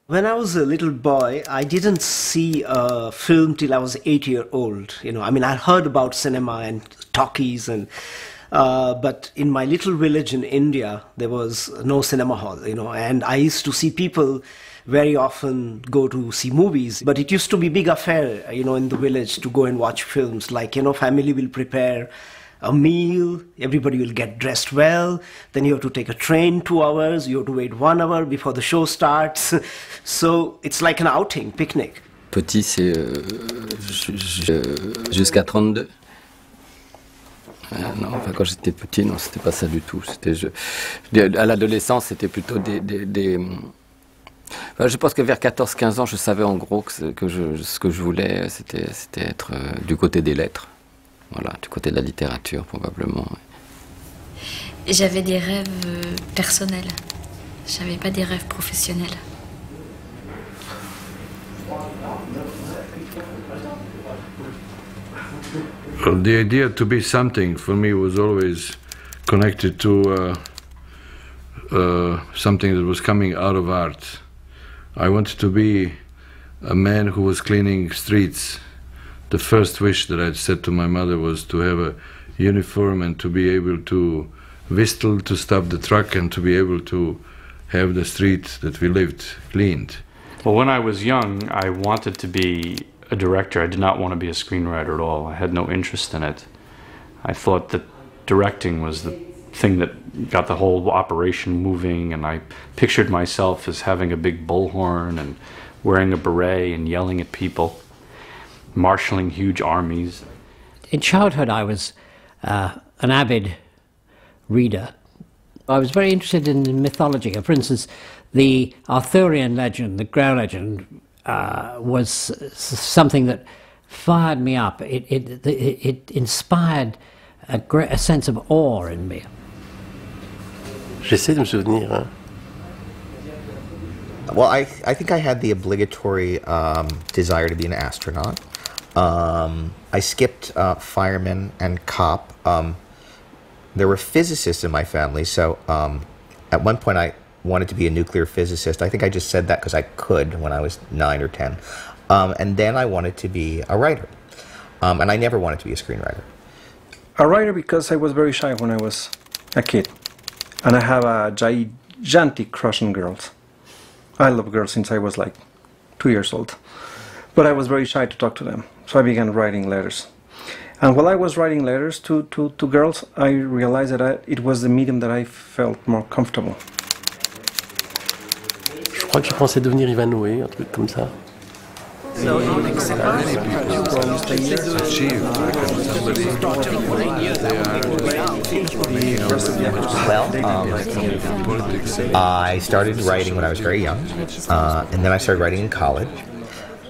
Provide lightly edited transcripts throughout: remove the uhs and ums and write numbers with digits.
When I was a little boy, I didn't see a film till I was 8 years old. I mean, I heard about cinema and talkies, but in my little village in India, there was no cinema hall. And I used to see people very often go to see movies. But it used to be big affair, in the village to go and watch films. Like, family will prepare a meal, everybody will get dressed well, then you have to take a train 2 hours, you have to wait 1 hour before the show starts. So it's like an outing, picnic. Petit, c'est jusqu'à 32. Non, enfin, quand j'étais petit, non, c'était pas ça du tout. À l'adolescence, c'était plutôt Enfin, je pense que vers 14-15 ans, je savais en gros que ce que je voulais, c'était être du côté des lettres. Voilà, du côté de la littérature, probablement. J'avais des rêves personnels. J'avais pas des rêves professionnels. Well, the idea to be something for me was always connected to something that was coming out of art. I wanted to be a man who was cleaning streets. The first wish that I'd said to my mother was to have a uniform and to be able to whistle to stop the truck and to be able to have the street that we lived cleaned. Well, when I was young, I wanted to be a director. I did not want to be a screenwriter at all. I had no interest in it. I thought that directing was the thing that got the whole operation moving, and I pictured myself as having a big bullhorn and wearing a beret and yelling at people, marshalling huge armies. In childhood, I was an avid reader. I was very interested in mythology. For instance, the Arthurian legend, the Grail legend, was something that fired me up. It inspired a sense of awe in me. J'essaie de me souvenir. Hein. Well, I think I had the obligatory desire to be an astronaut. I skipped fireman and cop. There were physicists in my family, so at one point I wanted to be a nuclear physicist. I think I just said that because I could when I was 9 or 10. And then I wanted to be a writer. And I never wanted to be a screenwriter. A writer because I was very shy when I was a kid. And I have a gigantic crush on girls. I love girls since I was like 2 years old. But I was very shy to talk to them. So I began writing letters. And while I was writing letters to girls, I realized that it was the medium that I felt more comfortable. Je crois que je pensais devenir Ivanhoé, un truc comme ça. Well, I started writing when I was very young, and then I started writing in college.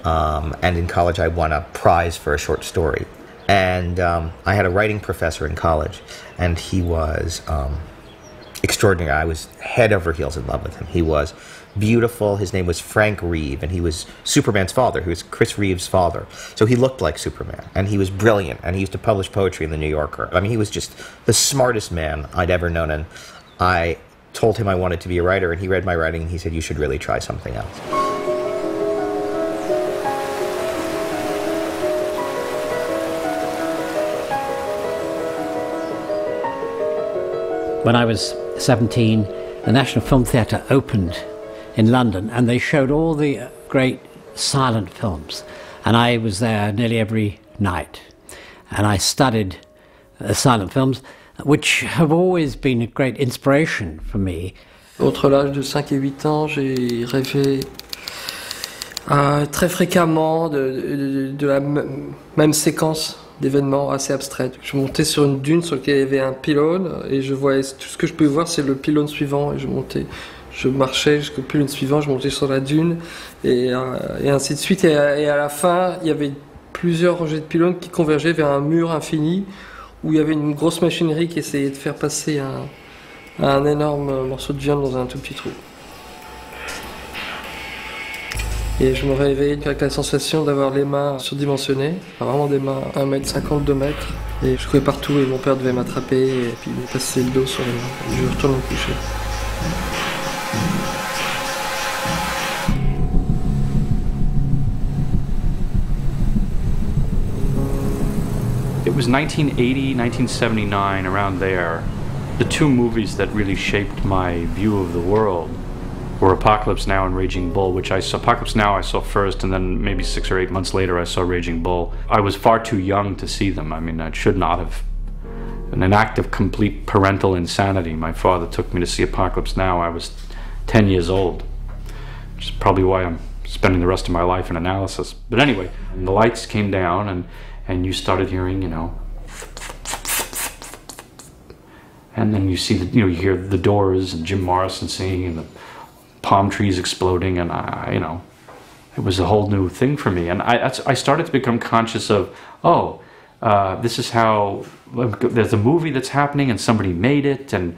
And in college I won a prize for a short story. And I had a writing professor in college, and he was extraordinary. I was head over heels in love with him. He was beautiful. His name was Frank Reeve, and he was Superman's father. He was Chris Reeve's father. So he looked like Superman, and he was brilliant, and he used to publish poetry in the New Yorker. I mean, he was just the smartest man I'd ever known, and I told him I wanted to be a writer, and he read my writing, and he said, you should really try something else. When I was 17, the National Film Theatre opened in London, and they showed all the great silent films. And I was there nearly every night. And I studied silent films, which have always been a great inspiration for me. Entre l'âge de 5 et 8 ans, j'ai rêvé très fréquemment de la même séquence d'événements assez abstraits. Je montais sur une dune sur laquelle il y avait un pylône, et je voyais, tout ce que je pouvais voir, c'est le pylône suivant, et je marchais jusqu'au pylône suivant, je montais sur la dune, et ainsi de suite. Et à la fin, il y avait plusieurs rangées de pylônes qui convergeaient vers un mur infini, où il y avait une grosse machinerie qui essayait de faire passer un énorme morceau de viande dans un tout petit trou. Et je me réveillais avec la sensation d'avoir les mains surdimensionnées, vraiment des mains 1m50, 2 mètres. Et je courais partout et mon père devait m'attraper et puis me passer le dos sur les mains. Je retourne me coucher. was 1980, 1979, around there. The two movies that really shaped my view of the world were Apocalypse Now and Raging Bull, which I saw. Apocalypse Now I saw first, and then maybe 6 or 8 months later I saw Raging Bull. I was far too young to see them. I mean, I should not have. In an act of complete parental insanity, my father took me to see Apocalypse Now. I was 10 years old, which is probably why I'm spending the rest of my life in analysis. But anyway, the lights came down, and you started hearing, you know, and then you see you hear the Doors and Jim Morrison singing and the palm trees exploding, and it was a whole new thing for me. And I started to become conscious of, this is how, there's a movie that's happening and somebody made it, and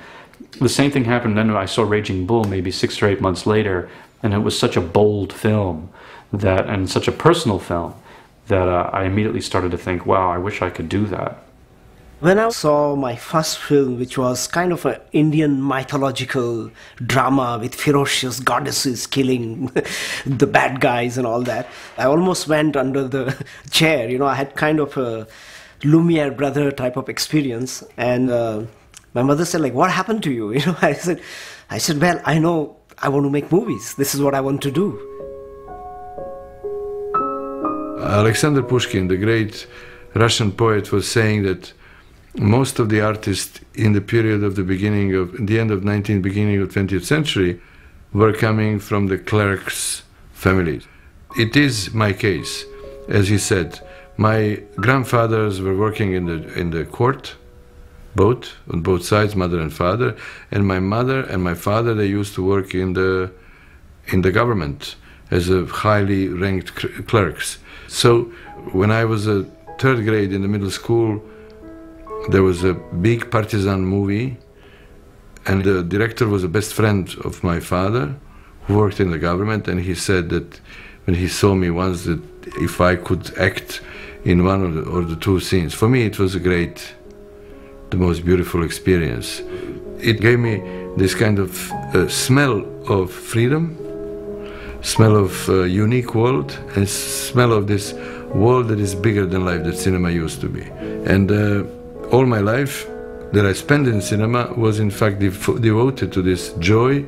the same thing happened then I saw Raging Bull maybe 6 or 8 months later, and it was such a bold film and such a personal film that I immediately started to think, wow, I wish I could do that. When I saw my first film, which was kind of an Indian mythological drama with ferocious goddesses killing the bad guys and all that, I almost went under the chair. I had kind of a Lumiere brother type of experience. And my mother said, like, what happened to you? I said, well, I know I want to make movies. This is what I want to do. Alexander Pushkin, the great Russian poet, was saying that most of the artists in the period of the end of 19th, beginning of 20th century were coming from the clerks' families. It is my case. As he said, my grandfathers were working in the court, on both sides, mother and father, and my mother and my father, they used to work in the government as a highly ranked clerks. So when I was a 3rd grade in the middle school, there was a big partisan movie, and the director was a best friend of my father, who worked in the government, and he said that when he saw me once, that if I could act in one or the two scenes. For me, it was the most beautiful experience. It gave me this kind of smell of freedom, smell of a unique world, and smell of this world that is bigger than life, that cinema used to be. And all my life that I spent in cinema was in fact devoted to this joy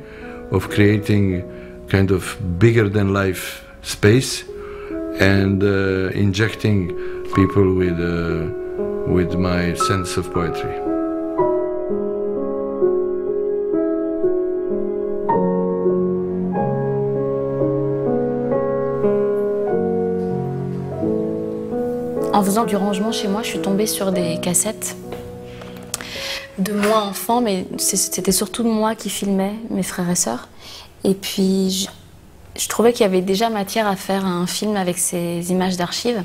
of creating kind of bigger than life space and injecting people with my sense of poetry. En faisant du rangement chez moi, je suis tombée sur des cassettes de moi enfant, mais c'était surtout moi qui filmais mes frères et sœurs. Et puis, je trouvais qu'il y avait déjà matière à faire un film avec ces images d'archives.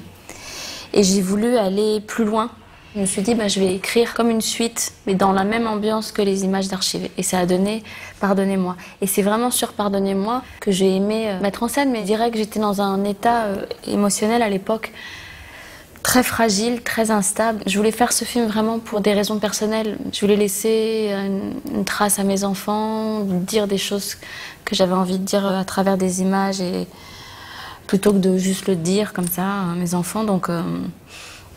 Et j'ai voulu aller plus loin. Je me suis dit, je vais écrire comme une suite, mais dans la même ambiance que les images d'archives. Et ça a donné Pardonnez-moi. Et c'est vraiment sur Pardonnez-moi que j'ai aimé mettre en scène, mais je dirais que j'étais dans un état émotionnel à l'époque très fragile, très instable. Je voulais faire ce film vraiment pour des raisons personnelles. Je voulais laisser une trace à mes enfants, dire des choses que j'avais envie de dire à travers des images, et plutôt que de juste le dire comme ça à mes enfants. Donc,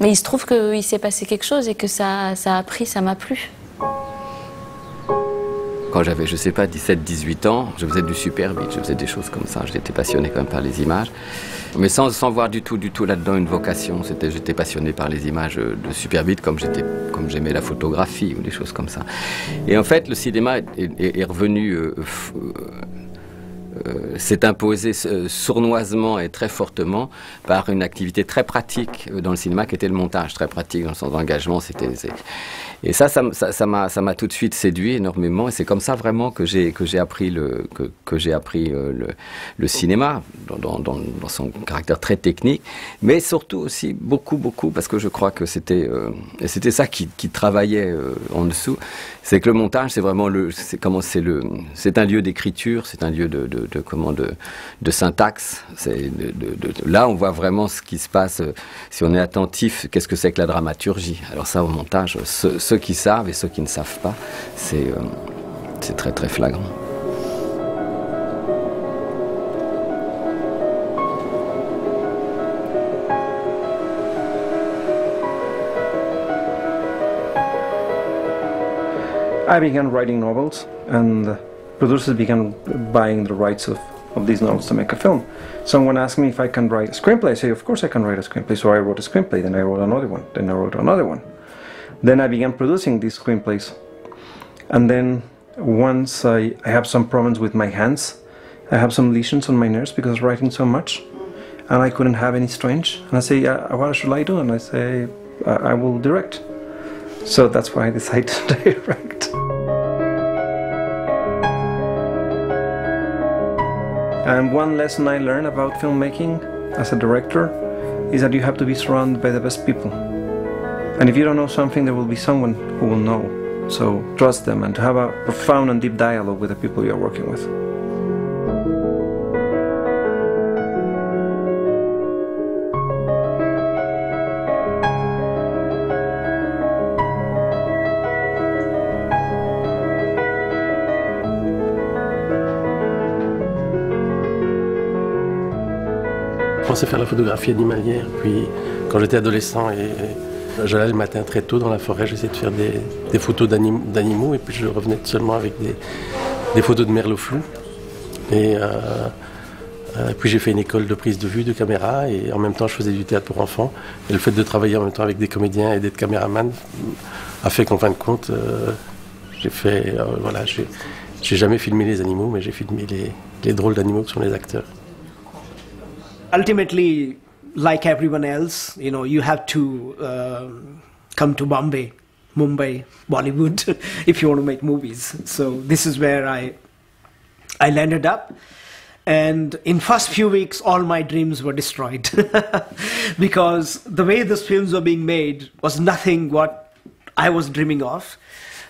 mais il se trouve qu'il s'est passé quelque chose et que ça m'a plu. Quand j'avais, je sais pas, 17-18 ans, je faisais du super beat, je faisais des choses comme ça. J'étais passionné quand même par les images, mais sans voir du tout là-dedans une vocation. J'étais passionné par les images de super beat, comme j'aimais la photographie ou des choses comme ça. Et en fait, le cinéma est revenu, s'est imposé sournoisement et très fortement par une activité très pratique dans le cinéma qui était le montage, très pratique dans son engagement. Et ça m'a tout de suite séduit énormément, et c'est comme ça vraiment que j'ai appris le cinéma dans son caractère très technique, mais surtout aussi beaucoup parce que je crois que c'était ça qui travaillait en dessous. C'est que le montage, c'est vraiment c'est un lieu d'écriture, c'est un lieu de syntaxe. Là, on voit vraiment ce qui se passe si on est attentif. Qu'est-ce que c'est que la dramaturgie? Alors ça, au montage, ceux qui savent et ceux qui ne savent pas, c'est très très flagrant. I began writing novels, and producers began buying the rights of these novels to make a film. Someone asked me if I can write a screenplay. I say, of course I can write a screenplay. So I wrote a screenplay, then I wrote another one, then I wrote another one. Then I began producing these screenplays. And then once I have some problems with my hands, I have some lesions on my nerves because of writing so much, and I couldn't have any strange. And I say, what should I do? And I say, I will direct. So that's why I decided to direct. And one lesson I learned about filmmaking as a director is that you have to be surrounded by the best people. And if you don't know something, there will be someone who will know. So trust them and to have a profound and deep dialogue with the people you are working with. Je pensais faire la photographie animalière, puis quand j'étais adolescent et j'allais le matin très tôt dans la forêt, j'essayais de faire des photos d'animaux et puis je revenais seulement avec des photos de merles flous. Et puis j'ai fait une école de prise de vue, de caméra, et en même temps je faisais du théâtre pour enfants. Et le fait de travailler en même temps avec des comédiens et d'être caméraman a fait qu'en fin de compte, j'ai jamais filmé les animaux, mais j'ai filmé les drôles d'animaux que sont les acteurs. Ultimately, like everyone else, you know, you have to come to Bombay, Mumbai, Bollywood, if you want to make movies. So this is where I landed up. And in first few weeks, all my dreams were destroyed because the way these films were being made was nothing what I was dreaming of.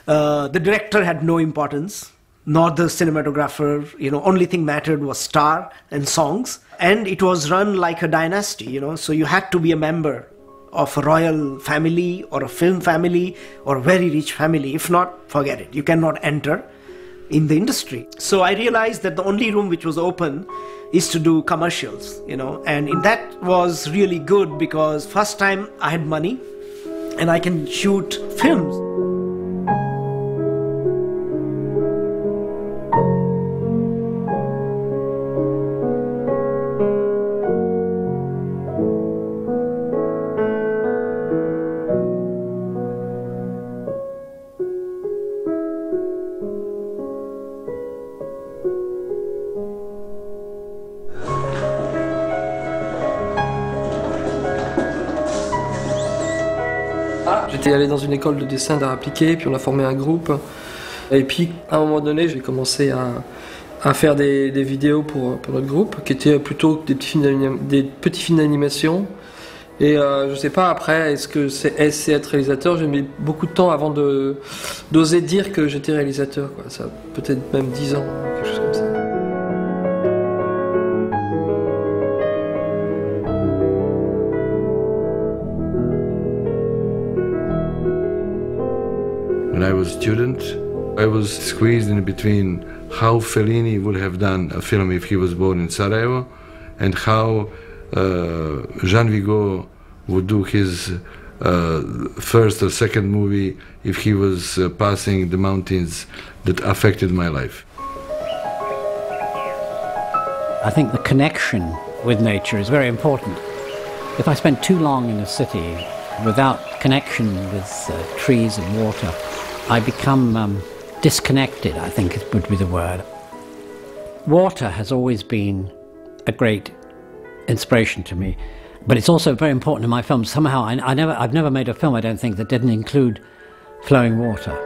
The director had no importance, nor the cinematographer. You know, only thing mattered was star and songs. And it was run like a dynasty, you know, so you had to be a member of a royal family or a film family or a very rich family. If not, forget it. You cannot enter in the industry. So I realized that the only room which was open is to do commercials, you know, and that was really good because first time I had money and I can shoot films. J'étais allé dans une école de dessin d'art appliqué, puis on a formé un groupe. Et puis, à un moment donné, j'ai commencé à faire des vidéos pour notre groupe, qui étaient plutôt des petits films d'animation. Et je sais pas, après, est-ce que c'est être réalisateur? J'ai mis beaucoup de temps avant d'oser dire que j'étais réalisateur, quoi. Ça peut-être même 10 ans, quelque chose comme ça. When I was a student, I was squeezed in between how Fellini would have done a film if he was born in Sarajevo and how Jean Vigo would do his first or second movie if he was passing the mountains that affected my life. I think the connection with nature is very important. If I spend too long in a city without connection with trees and water, I become disconnected, I think would be the word. Water has always been a great inspiration to me, but it's also very important in my films. Somehow, I've never made a film, I don't think, that didn't include flowing water.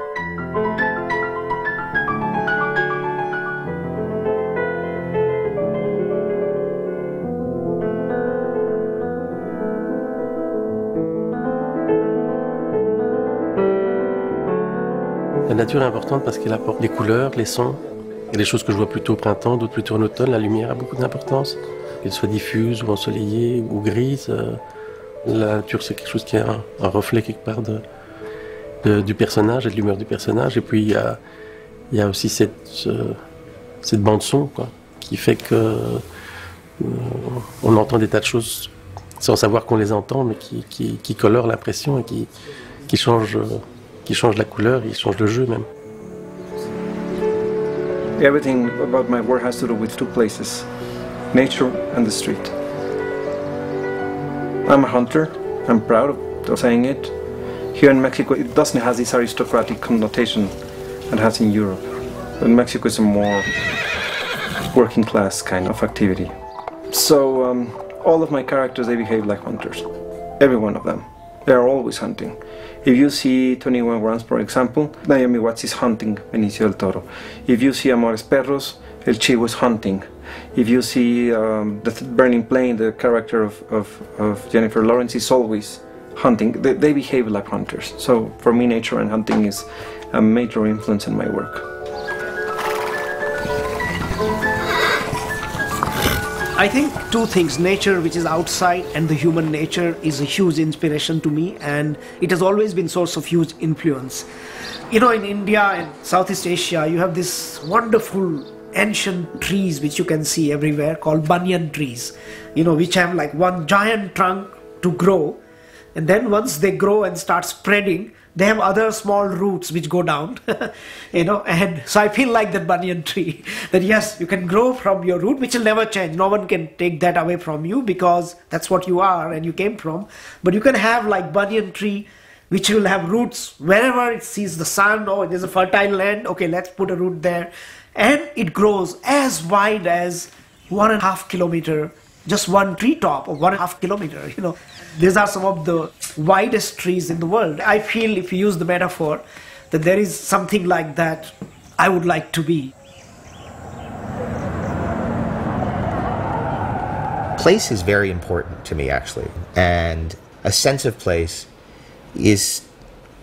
La nature est importante parce qu'elle apporte les couleurs, les sons. Il y a des choses que je vois plutôt au printemps, d'autres plutôt en automne. La lumière a beaucoup d'importance, qu'elle soit diffuse ou ensoleillée ou grise. La nature, c'est quelque chose qui est un reflet quelque part du personnage et de l'humeur du personnage. Et puis il y a aussi cette bande-son, quoi, qui fait que on entend des tas de choses sans savoir qu'on les entend, mais qui colorent l'impression et qui changent la couleur, il change le jeu même. Everything about my work has to do with two places, nature and the street. I'm a hunter. I'm proud of saying it. Here in Mexico, it doesn't have this aristocratic connotation it has in Europe. In Mexico, it's a more working class kind of activity. So all of my characters, they behave like hunters. Every one of them. They are always hunting. If you see 21 Grams, for example, Naomi Watts is hunting Benicio del Toro. If you see Amores Perros, El Chivo is hunting. If you see the Burning Plain, the character of Jennifer Lawrence is always hunting. They behave like hunters. So for me, nature and hunting is a major influence in my work. I think two things, nature which is outside and the human nature is a huge inspiration to me, and it has always been source of huge influence. You know, in India and Southeast Asia, you have this wonderful ancient trees which you can see everywhere called banyan trees, you know, which have like one giant trunk to grow, and then once they grow and start spreading, they have other small roots which go down, you know, and so I feel like that banyan tree, that yes, you can grow from your root, which will never change. No one can take that away from you because that's what you are and you came from. But you can have like banyan tree, which will have roots wherever it sees the sun, or there's a fertile land, okay, let's put a root there. And it grows as wide as 1.5 kilometers, just one treetop of 1.5 kilometers, you know. These are some of the widest trees in the world. I feel, if you use the metaphor, that there is something like that I would like to be. Place is very important to me, actually, and a sense of place is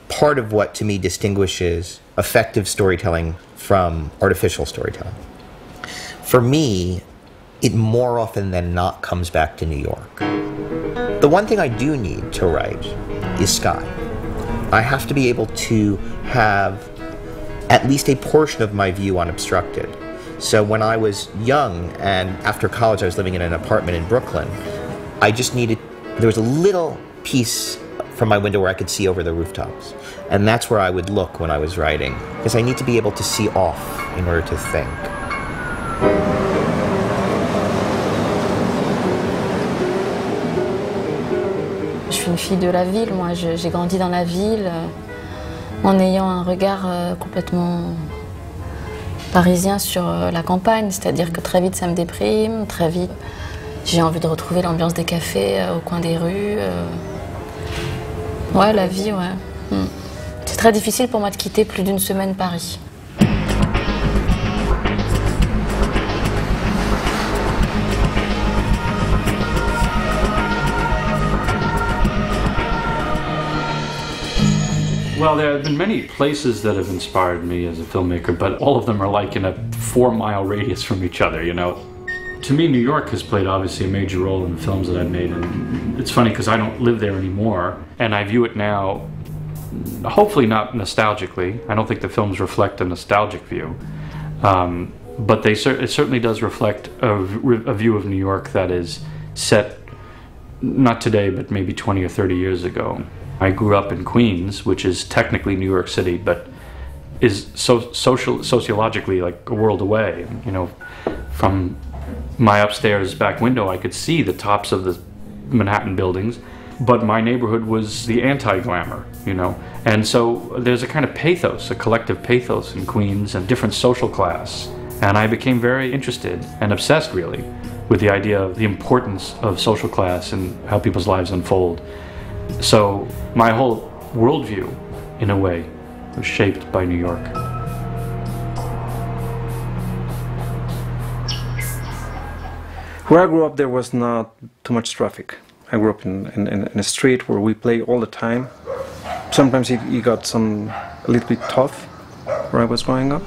part of what, to me, distinguishes effective storytelling from artificial storytelling. For me, it more often than not comes back to New York. The one thing I do need to write is sky. I have to be able to have at least a portion of my view unobstructed. So when I was young and after college I was living in an apartment in Brooklyn, I just needed, there was a little piece from my window where I could see over the rooftops. And that's where I would look when I was writing, because I need to be able to see off in order to think. Je suis une fille de la ville, moi j'ai grandi dans la ville en ayant un regard complètement parisien sur la campagne, c'est-à-dire que très vite ça me déprime, très vite j'ai envie de retrouver l'ambiance des cafés au coin des rues. Ouais, la vie, ouais. C'est très difficile pour moi de quitter plus d'une semaine Paris. Well, there have been many places that have inspired me as a filmmaker, but all of them are like in a 4-mile radius from each other, you know. To me, New York has played obviously a major role in the films that I've made, and it's funny because I don't live there anymore, and I view it now, hopefully not nostalgically. I don't think the films reflect a nostalgic view, but it certainly does reflect a view of New York that is set, not today, but maybe 20 or 30 years ago. I grew up in Queens, which is technically New York City, but is sociologically like a world away. You know, from my upstairs back window, I could see the tops of the Manhattan buildings, but my neighborhood was the anti-glamour, you know. And so there's a kind of pathos, a collective pathos in Queens, and different social class. And I became very interested and obsessed, really, with the idea of the importance of social class and how people's lives unfold. So my whole worldview, in a way, was shaped by New York. Where I grew up, there was not too much traffic. I grew up in a street where we play all the time. Sometimes it got a little bit tough where I was growing up.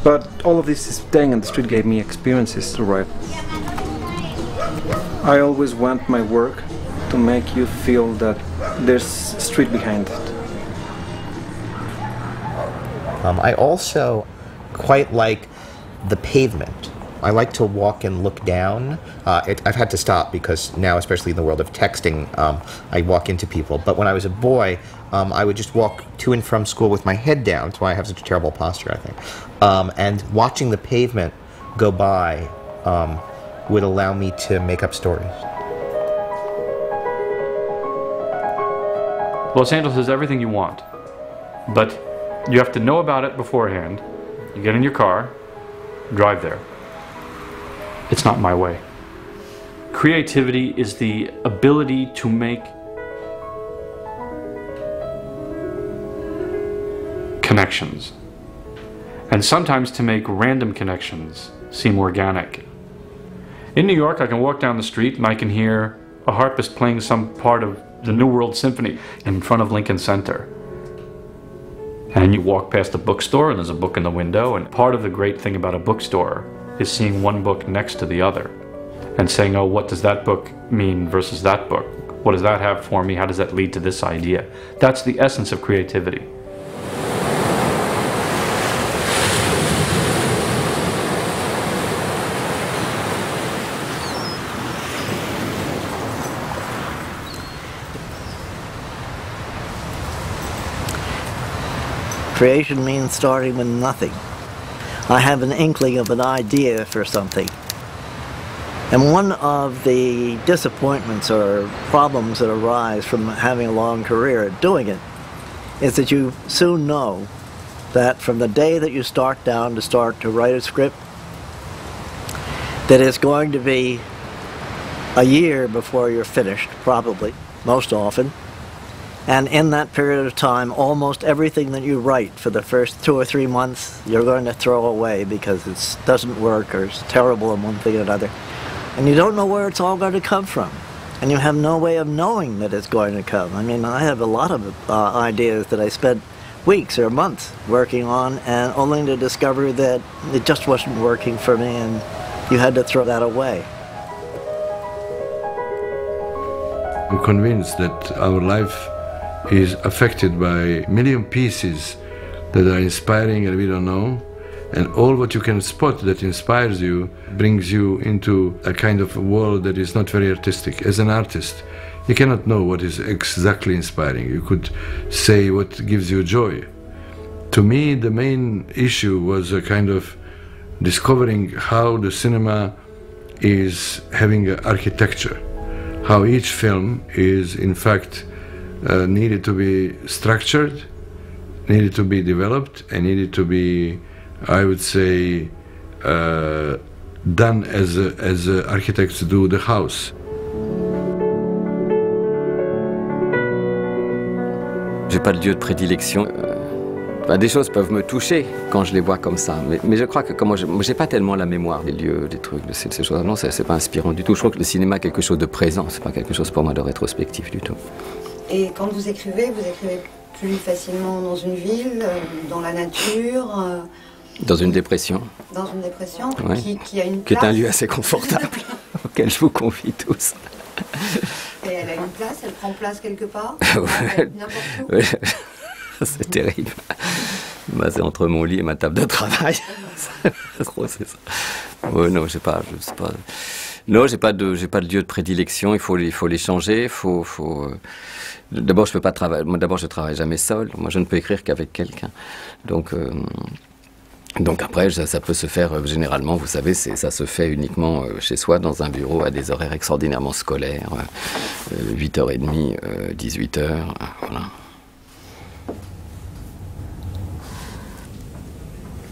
But all of this staying in the street gave me experiences to write. I always want my work to make you feel that there's street behind it. I also quite like the pavement I like to walk and look down. I've had to stop because now, especially in the world of texting, I walk into people. But when I was a boy, I would just walk to and from school with my head down. That's why I have such a terrible posture, I think. And watching the pavement go by would allow me to make up stories. Los Angeles is everything you want, but you have to know about it beforehand. You get in your car, drive there. It's not my way. Creativity is the ability to make connections, and sometimes to make random connections seem organic. In New York, I can walk down the street and I can hear a harpist playing some part of the New World Symphony in front of Lincoln Center. And you walk past a bookstore and there's a book in the window, and part of the great thing about a bookstore is seeing one book next to the other and saying, oh, what does that book mean versus that book? What does that have for me? How does that lead to this idea? That's the essence of creativity. Creation means starting with nothing. I have an inkling of an idea for something. And one of the disappointments or problems that arise from having a long career at doing it is that you soon know that from the day that you start down to start to write a script, that it's going to be a year before you're finished, probably, most often. And in that period of time, almost everything that you write for the first 2 or 3 months, you're going to throw away because it doesn't work or it's terrible in one thing or another. And you don't know where it's all going to come from. And you have no way of knowing that it's going to come. I mean, I have a lot of ideas that I spent weeks or months working on, and only to discover that it just wasn't working for me and you had to throw that away. I'm convinced that our life is affected by a million pieces that are inspiring and we don't know, and all what you can spot that inspires you brings you into a kind of world that is not very artistic. As an artist, you cannot know what is exactly inspiring. You could say what gives you joy. To me, the main issue was a kind of discovering how the cinema is having an architecture, how each film is in fact needed to be structured, needed to be developed, and needed to be, I would say, done as architects do the house. J'ai pas de lieu de prédilection. Des choses peuvent me toucher quand je les vois comme ça, mais je crois que comme moi j'ai pas tellement la mémoire des lieux, des trucs, de ces choses. Non, c'est pas inspirant du tout. Je crois que le cinéma est quelque chose de présent, c'est pas quelque chose pour moi de rétrospectif du tout. Et quand vous écrivez plus facilement dans une ville, dans la nature Dans une dépression. Dans une dépression, ouais. qui a une place. Qui est un lieu assez confortable, auquel je vous convie tous. Et elle a une place, elle prend place quelque part, ouais. N'importe où. Ouais. C'est terrible. Bah, c'est entre mon lit et ma table de travail. C'est ça. Ouais, non, je sais pas. Non, j'ai pas de lieu de prédilection. Il faut les changer. D'abord, je peux pas travailler. Moi, d'abord, je travaille jamais seul. Moi, je ne peux écrire qu'avec quelqu'un. Donc après, ça peut se faire généralement. Vous savez, ça se fait uniquement chez soi, dans un bureau, à des horaires extraordinairement scolaires, 8h30, 18h, voilà.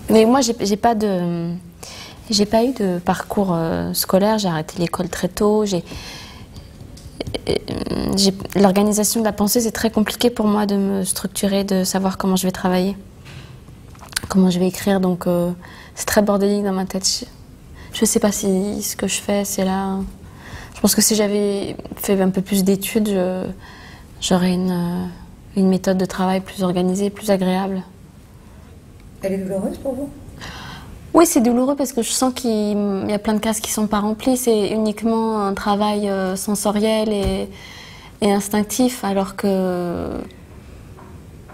Mais moi, j'ai pas eu de parcours scolaire. J'ai arrêté l'école très tôt. L'organisation de la pensée, c'est très compliqué pour moi de me structurer, de savoir comment je vais travailler, comment je vais écrire. Donc, c'est très bordélique dans ma tête. Je sais pas si ce que je fais, c'est là. Je pense que si j'avais fait un peu plus d'études, j'aurais une méthode de travail plus organisée, plus agréable. Elle est douloureuse pour vous? Oui, c'est douloureux parce que je sens qu'il y a plein de cases qui ne sont pas remplies. C'est uniquement un travail sensoriel et instinctif, alors que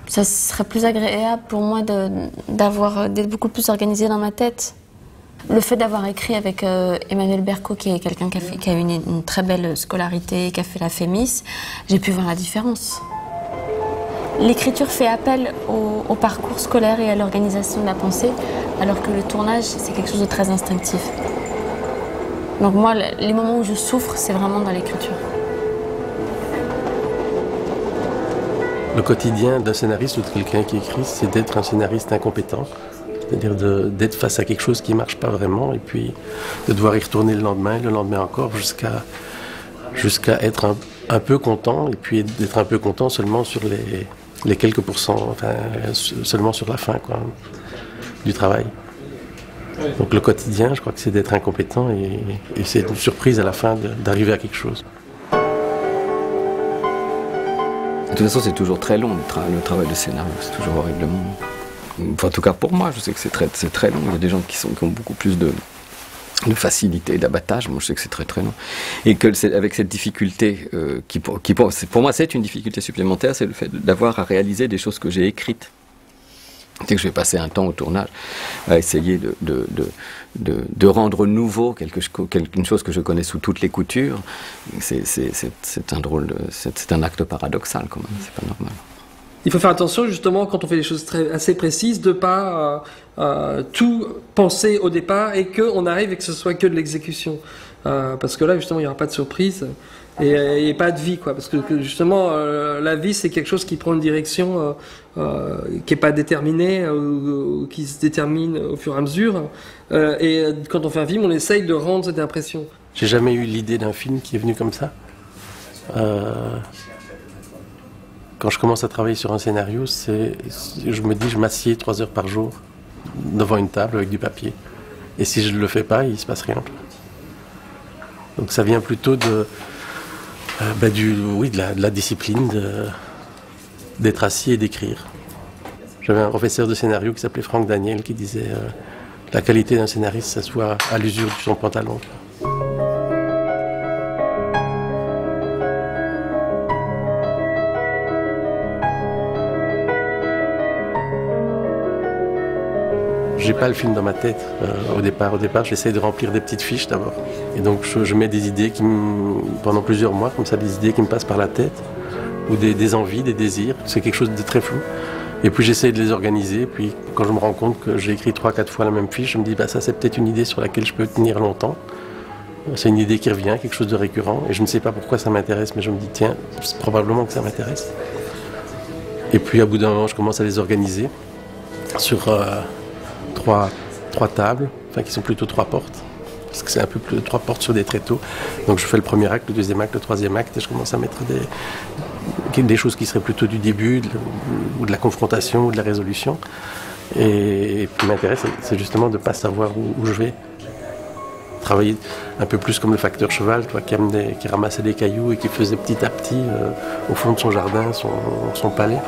ça serait plus agréable pour moi d'être beaucoup plus organisée dans ma tête. Le fait d'avoir écrit avec Emmanuel Berco, qui est quelqu'un qui a une très belle scolarité, qui a fait la FEMIS, j'ai pu voir la différence. L'écriture fait appel au parcours scolaire et à l'organisation de la pensée, alors que le tournage, c'est quelque chose de très instinctif. Donc moi, les moments où je souffre, c'est vraiment dans l'écriture. Le quotidien d'un scénariste ou de quelqu'un qui écrit, c'est d'être un scénariste incompétent. C'est-à-dire d'être face à quelque chose qui ne marche pas vraiment et puis de devoir y retourner le lendemain encore, jusqu'à être un peu content et puis d'être un peu content seulement sur les quelques pourcents, enfin, seulement sur la fin quoi, du travail. Donc le quotidien, je crois que c'est d'être incompétent et c'est une surprise à la fin d'arriver à quelque chose. De toute façon, c'est toujours très long le travail de scénario, c'est toujours horriblement. Enfin, en tout cas pour moi, je sais que c'est très long. Il y a des gens qui ont beaucoup plus de facilité d'abattage. Moi, je sais que c'est très long. Et que avec cette difficulté, pour moi, c'est une difficulté supplémentaire, c'est le fait d'avoir à réaliser des choses que j'ai écrites. C'est que je vais passer un temps au tournage à essayer de rendre nouveau une chose que je connais sous toutes les coutures. C'est un acte paradoxal quand même, c'est pas normal. Il faut faire attention justement quand on fait des choses assez précises de pas tout penser au départ et qu'on arrive et que ce soit que de l'exécution. Parce que là justement il n'y aura pas de surprise et pas de vie quoi. Parce que justement la vie c'est quelque chose qui prend une direction qui n'est pas déterminée ou qui se détermine au fur et à mesure. Et quand on fait un film on essaye de rendre cette impression. J'ai jamais eu l'idée d'un film qui est venu comme ça. Quand je commence à travailler sur un scénario, je me dis je m'assieds 3 heures par jour devant une table avec du papier. Et si je ne le fais pas, il ne se passe rien. Donc ça vient plutôt de la discipline d'être assis et d'écrire. J'avais un professeur de scénario qui s'appelait Franck Daniel qui disait la qualité d'un scénariste, ça se voit à l'usure de son pantalon. J'ai pas le film dans ma tête au départ. Au départ, j'essaie de remplir des petites fiches d'abord. Et donc je mets des idées pendant plusieurs mois, comme ça, des idées qui me passent par la tête, ou des envies, des désirs. C'est quelque chose de très flou. Et puis j'essaie de les organiser. Puis quand je me rends compte que j'ai écrit 3-4 fois la même fiche, je me dis ça c'est peut-être une idée sur laquelle je peux tenir longtemps. C'est une idée qui revient, quelque chose de récurrent. Et je ne sais pas pourquoi ça m'intéresse, mais je me dis tiens, c'est probablement que ça m'intéresse. Et puis à bout d'un moment, je commence à les organiser sur 3 tables, enfin qui sont plutôt 3 portes, parce que c'est un peu plus 3 portes sur des tréteaux. Donc je fais le premier acte, le deuxième acte, le troisième acte, et je commence à mettre des choses qui seraient plutôt du début, ou de la confrontation, ou de la résolution. Et ce qui m'intéresse, c'est justement de ne pas savoir où je vais. Travailler un peu plus comme le facteur cheval, qui ramassait des cailloux et qui faisait petit à petit, au fond de son jardin, son palais.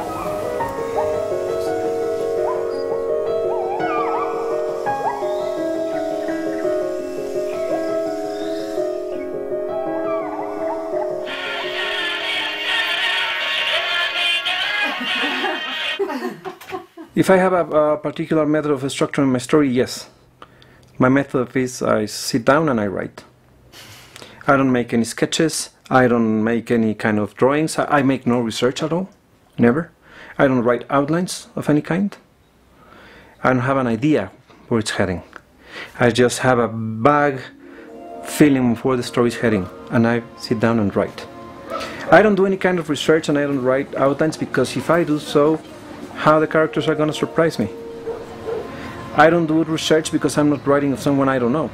If I have a particular method of structuring my story, yes. My method is I sit down and I write. I don't make any sketches, I don't make any kind of drawings, I make no research at all, never. I don't write outlines of any kind. I don't have an idea where it's heading. I just have a vague feeling of where the story is heading, and I sit down and write. I don't do any kind of research and I don't write outlines because if I do so, how the characters are going to surprise me. I don't do research because I'm not writing of someone I don't know.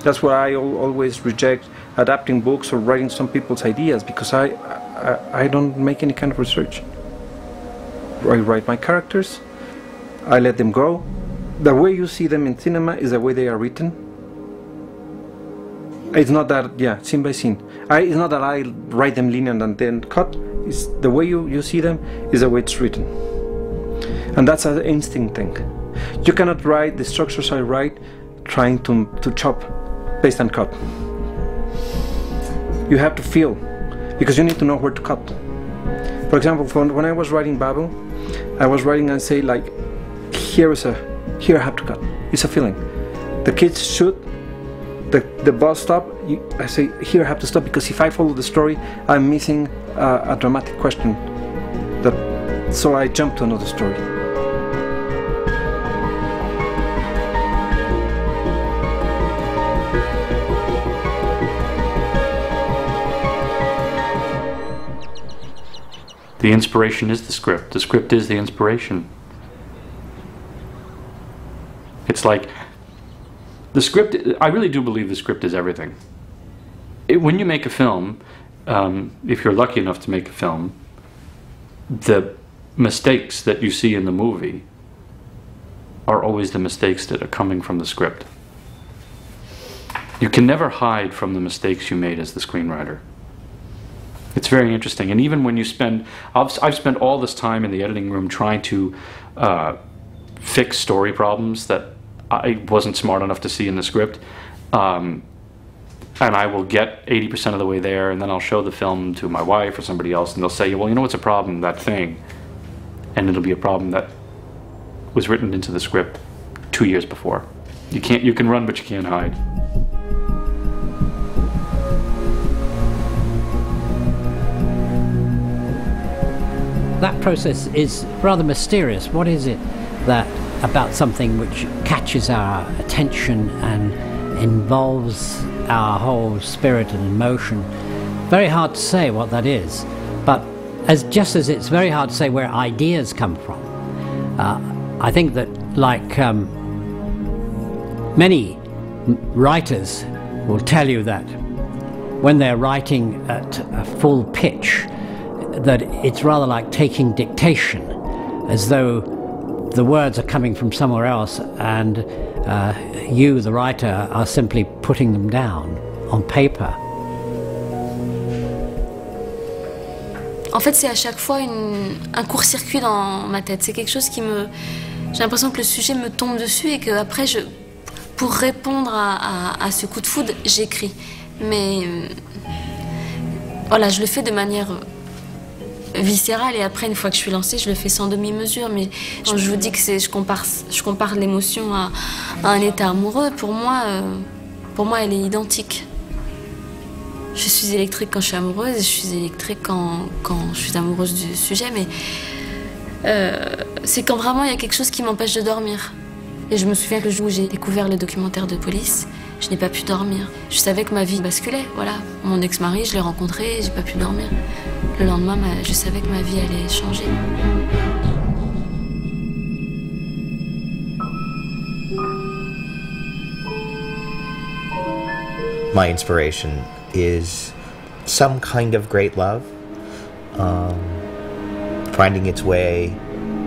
That's why I always reject adapting books or writing some people's ideas, because I don't make any kind of research. I write my characters, I let them go. The way you see them in cinema is the way they are written. It's not that, scene by scene. It's not that I write them linear and then cut. It's the way you see them is the way it's written. And that's an instinct thing. You cannot write the structures I write trying to chop, paste and cut. You have to feel, because you need to know where to cut. For example, when I was writing Babel, I was writing and say like, here I have to cut. It's a feeling. the kids shoot, the bus stop, I say, here I have to stop, because if I follow the story, I'm missing a dramatic question. So I jump to another story. The inspiration is the script. The script is the inspiration. It's like, the script, I really do believe the script is everything. When you make a film, if you're lucky enough to make a film, the mistakes that you see in the movie are always the mistakes that are coming from the script. You can never hide from the mistakes you made as the screenwriter. It's very interesting, and even when you spend, I've spent all this time in the editing room trying to fix story problems that I wasn't smart enough to see in the script, and I will get 80% of the way there, and then I'll show the film to my wife or somebody else, and they'll say, well, you know what's a problem, that thing, and it'll be a problem that was written into the script 2 years before. You can run, but you can't hide. That process is rather mysterious. What is it that about something which catches our attention and involves our whole spirit and emotion? Very hard to say what that is, but just as it's very hard to say where ideas come from, I think that, like many writers will tell you that when they're writing at a full pitch, that it's rather like taking dictation, as though the words are coming from somewhere else and you, the writer, are simply putting them down on paper. En fait, c'est à chaque fois un court-circuit dans ma tête. C'est quelque chose qui me... J'ai l'impression que le sujet me tombe dessus et qu'après, pour répondre à ce coup de foudre, j'écris. Mais voilà, je le fais de manière viscérale, et après, une fois que je suis lancée, je le fais sans demi-mesure. Mais quand je vous dis que je compare l'émotion à un état amoureux, pour moi, elle est identique. Je suis électrique quand je suis amoureuse, et je suis électrique quand je suis amoureuse du sujet, mais c'est quand vraiment il y a quelque chose qui m'empêche de dormir. Et je me souviens que le jour où j'ai découvert le documentaire de police, je n'ai pas pu dormir. Je savais que ma vie basculait, voilà. Mon ex-mari, je l'ai rencontré, j'ai pas pu dormir. Le lendemain, je savais que ma vie allait changer. My inspiration is some kind of great love, finding its way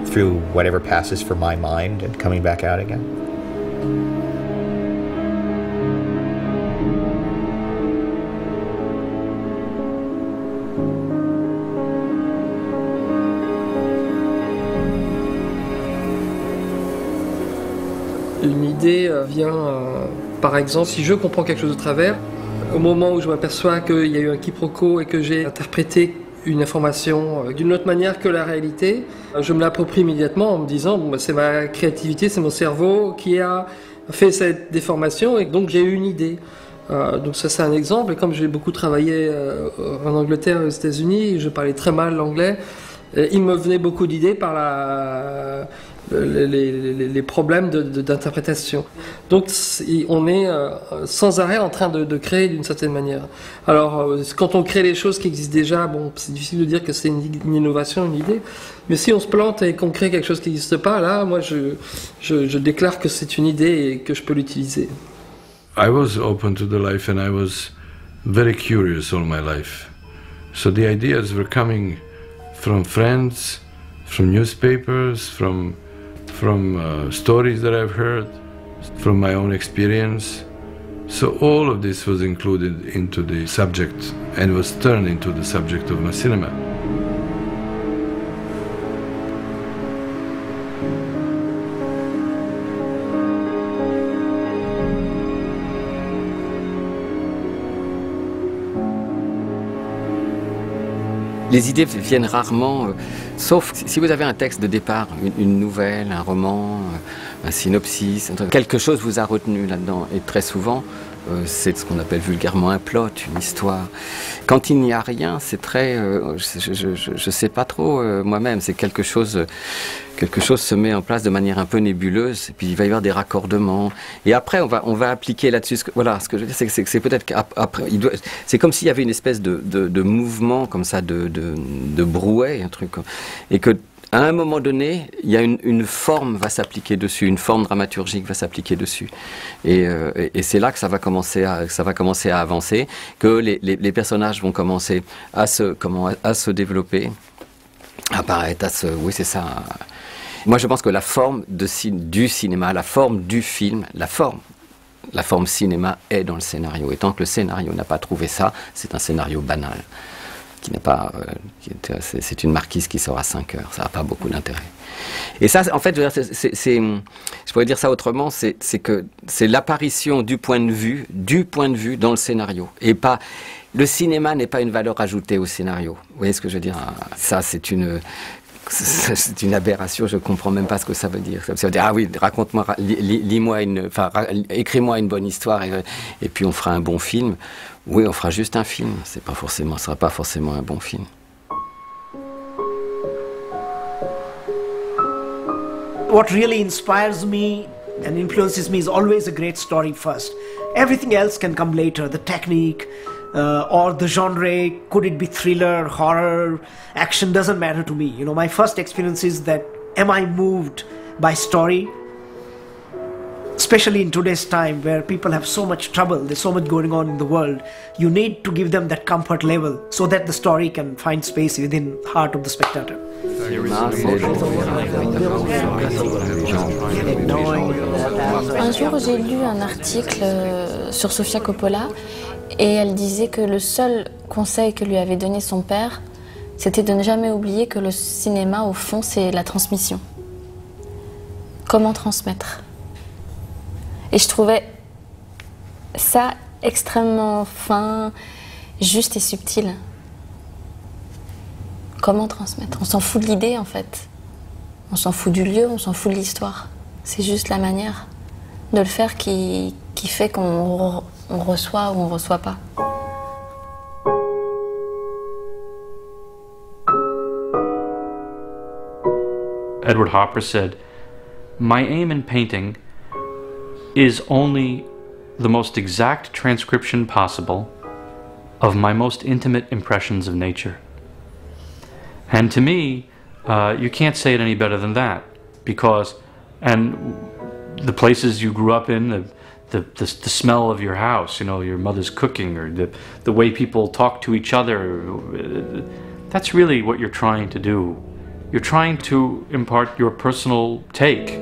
through whatever passes for my mind and coming back out again. Une idée vient, par exemple, si je comprends quelque chose de travers, au moment où je m'aperçois qu'il y a eu un quiproquo et que j'ai interprété une information d'une autre manière que la réalité, je me l'approprie immédiatement en me disant bon, c'est ma créativité, c'est mon cerveau qui a fait cette déformation, et donc j'ai eu une idée. Donc ça, c'est un exemple. Et comme j'ai beaucoup travaillé en Angleterre et aux États-Unis, je parlais très mal l'anglais, il me venait beaucoup d'idées par les problèmes d'interprétation. Donc on est sans arrêt en train de créer d'une certaine manière. Alors quand on crée les choses qui existent déjà, bon, c'est difficile de dire que c'est une innovation, une idée, mais si on se plante et qu'on crée quelque chose qui n'existe pas, là, moi je déclare que c'est une idée et que je peux l'utiliser. I was open to the life, and I was very curious all my life. So the ideas were coming from friends, from newspapers, from stories that I've heard, from my own experience. So all of this was included into the subject and was turned into the subject of my cinema. Les idées viennent rarement, sauf si vous avez un texte de départ, une nouvelle, un roman, un synopsis, quelque chose vous a retenu là-dedans. Et très souvent, c'est ce qu'on appelle vulgairement un plot, une histoire. Quand il n'y a rien, c'est très... je sais pas trop moi-même, c'est quelque chose se met en place de manière un peu nébuleuse, et puis il va y avoir des raccordements. Et après, on va appliquer là-dessus. Voilà, ce que je veux dire, c'est que c'est peut-être qu'après... C'est comme s'il y avait une espèce de mouvement comme ça, de brouet, un truc. Et que à un moment donné, il y a une forme va s'appliquer dessus, une forme dramaturgique va s'appliquer dessus. Et c'est là que ça va commencer à avancer, que les personnages vont commencer à se développer, à apparaître, oui, c'est ça. Moi, je pense que la forme du cinéma, la forme du film, la forme cinéma est dans le scénario. Et tant que le scénario n'a pas trouvé ça, c'est un scénario banal. Qui n'est pas, c'est une marquise qui sort à 5 heures, ça n'a pas beaucoup d'intérêt. Et ça, en fait, je pourrais dire ça autrement, c'est que c'est l'apparition du point de vue dans le scénario. Et pas, le cinéma n'est pas une valeur ajoutée au scénario. Vous voyez ce que je veux dire? Ça, c'est une aberration, je ne comprends même pas ce que ça veut dire. Ça veut dire, ah oui, raconte-moi, écris-moi une bonne histoire et puis on fera un bon film. Oui, on fera juste un film, ce sera pas forcément un bon film. What really inspires me and influences me is always a great story first. Everything else can come later, the technique, or the genre, could it be thriller, horror, action, doesn't matter to me. You know, my first experience is that, am I moved by story? Especially in today's time where people have so much trouble, there's so much going on in the world, you need to give them that comfort level so that the story can find space within the heart of the spectator. Un jour, j'ai lu un article sur Sofia Coppola et elle disait que le seul conseil que lui avait donné son père, c'était de ne jamais oublier que le cinéma, au fond, c'est la transmission. Comment transmettre? Et je trouvais ça extrêmement fin, juste et subtil. Comment transmettre? On s'en fout de l'idée, en fait. On s'en fout du lieu, on s'en fout de l'histoire. C'est juste la manière de le faire qui fait qu'on reçoit ou on ne reçoit pas. Edward Hopper said, "My aim in painting is only the most exact transcription possible of my most intimate impressions of nature." And to me, you can't say it any better than that, because, and the places you grew up in, the smell of your house, you know, your mother's cooking, or the way people talk to each other, that's really what you're trying to do. You're trying to impart your personal take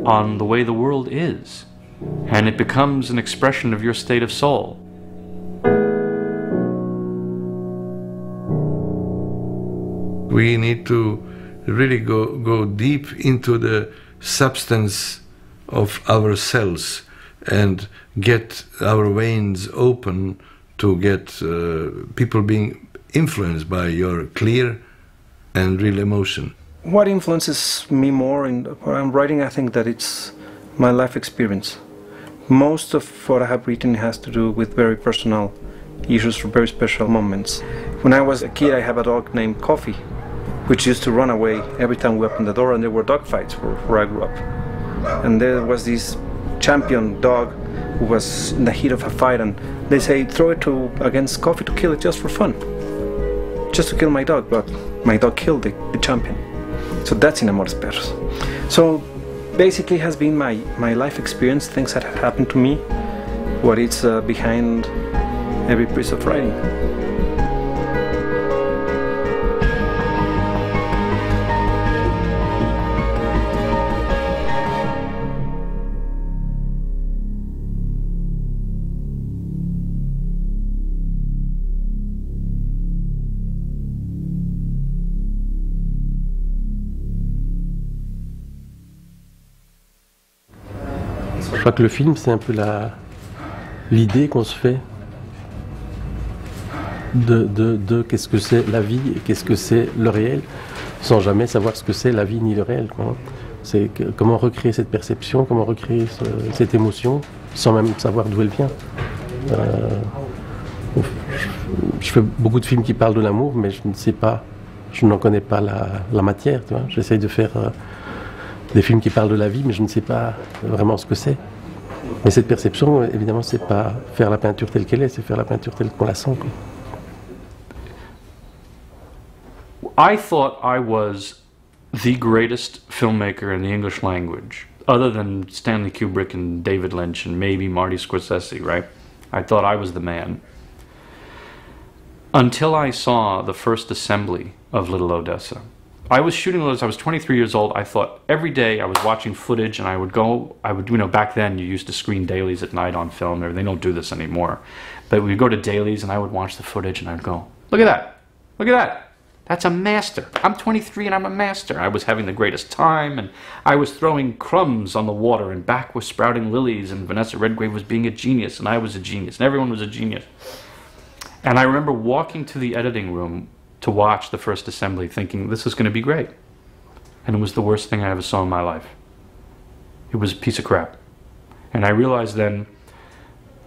on the way the world is. And it becomes an expression of your state of soul. We need to really go deep into the substance of ourselves and get our veins open to get people being influenced by your clear and real emotion. What influences me more in what I'm writing, I think that it's my life experience. Most of what I have written has to do with very personal issues or very special moments. When I was a kid, I had a dog named Coffee, which used to run away every time we opened the door, and there were dog fights where I grew up. And there was this champion dog who was in the heat of a fight, and they say throw it against Coffee to kill it just for fun. Just to kill my dog, but my dog killed the champion. So that's in Amores Perros. So basically has been my life experience, things that have happened to me, what is behind every piece of writing. Je crois que le film, c'est un peu l'idée qu'on se fait de qu'est-ce que c'est la vie et qu'est-ce que c'est le réel, sans jamais savoir ce que c'est la vie ni le réel, quoi. C'est comment recréer cette perception, comment recréer cette émotion, sans même savoir d'où elle vient. Je fais beaucoup de films qui parlent de l'amour, mais je n'en connais pas la matière. J'essaye de faire des films qui parlent de la vie, mais je ne sais pas vraiment ce que c'est. Mais cette perception, évidemment, c'est pas faire la peinture telle qu'elle est, c'est faire la peinture telle qu'on la sent, quoi. I thought I was the greatest filmmaker in the English language, other than Stanley Kubrick and David Lynch and maybe Marty Scorsese, right? I thought I was the man. Until I saw the first assembly of Little Odessa. I was shooting Odessa, I was 23 years old. I thought every day I was watching footage and I would, back then you used to screen dailies at night on film. They don't do this anymore. But we'd go to dailies and I would watch the footage and I'd go, look at that, look at that. That's a master. I'm 23 and I'm a master. I was having the greatest time and I was throwing crumbs on the water and back was sprouting lilies and Vanessa Redgrave was being a genius and I was a genius and everyone was a genius. And I remember walking to the editing room to watch the first assembly thinking this is going to be great. And it was the worst thing I ever saw in my life. It was a piece of crap. And I realized then,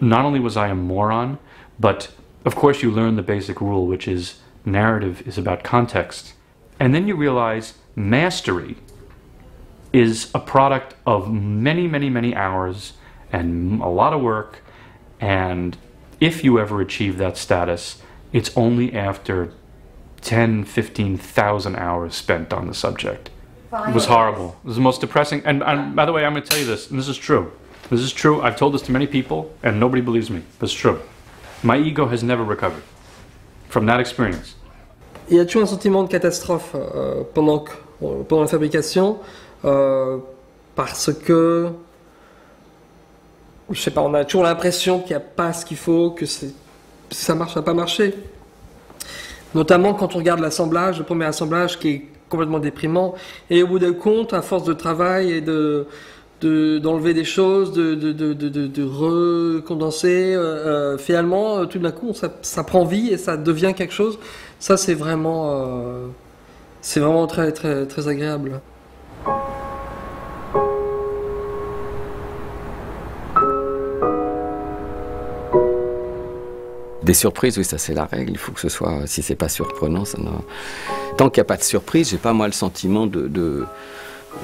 not only was I a moron, but of course you learn the basic rule, which is narrative is about context. And then you realize mastery is a product of many, many, many hours and a lot of work. And if you ever achieve that status, it's only after 10, 15,000 hours spent on the subject. It was horrible. It was the most depressing. And by the way, I'm going to tell you this, and this is true. This is true. I've told this to many people, and nobody believes me. But it's true. My ego has never recovered from that experience. Il y a toujours un sentiment de catastrophe pendant la fabrication, parce que, je sais pas, on a toujours l'impression qu'il n'y a pas ce qu'il faut, que ça marche, ça n'a pas marché. Notamment quand on regarde l'assemblage, le premier assemblage qui est complètement déprimant, et au bout d'un compte, à force de travail et d'enlever des choses, de recondenser, finalement, tout d'un coup, ça prend vie et ça devient quelque chose. Ça, c'est vraiment très, très, très agréable. Des surprises, oui, ça c'est la règle. Il faut que ce soit, si c'est pas surprenant, ça n'a... Tant qu'il n'y a pas de surprise, j'ai pas moi le sentiment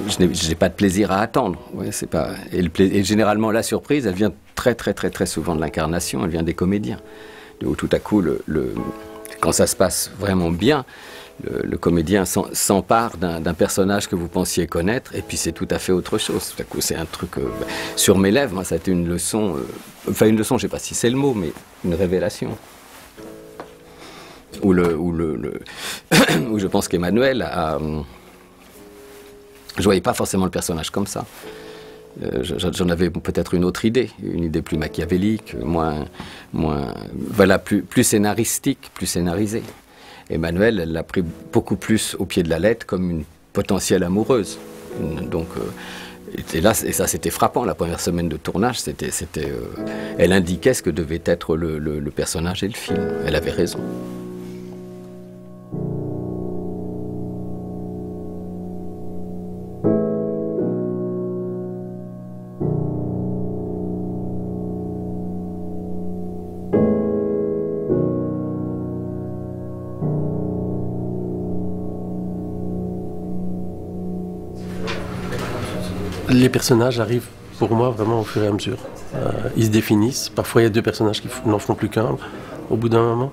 je n'ai pas de plaisir à attendre. Ouais, c'est pas... et généralement, la surprise, elle vient très, très, très, très souvent de l'incarnation. Elle vient des comédiens. Où tout à coup, quand ça se passe vraiment bien, le comédien s'empare d'un personnage que vous pensiez connaître, et puis c'est tout à fait autre chose. Tout à coup, c'est un truc sur mes lèvres. Moi, ça a été une leçon. Enfin, une leçon, je ne sais pas si c'est le mot, mais une révélation. Où je pense qu'Emmanuel a. Je voyais pas forcément le personnage comme ça. J'en avais peut-être une autre idée, une idée plus machiavélique, plus scénaristique, plus scénarisée. Emmanuel, elle l'a pris beaucoup plus au pied de la lettre comme une potentielle amoureuse. Donc, et ça c'était frappant. La première semaine de tournage, elle indiquait ce que devait être le personnage et le film. Elle avait raison. Les personnages arrivent pour moi vraiment au fur et à mesure. Ils se définissent. Parfois il y a deux personnages qui n'en font plus qu'un au bout d'un moment.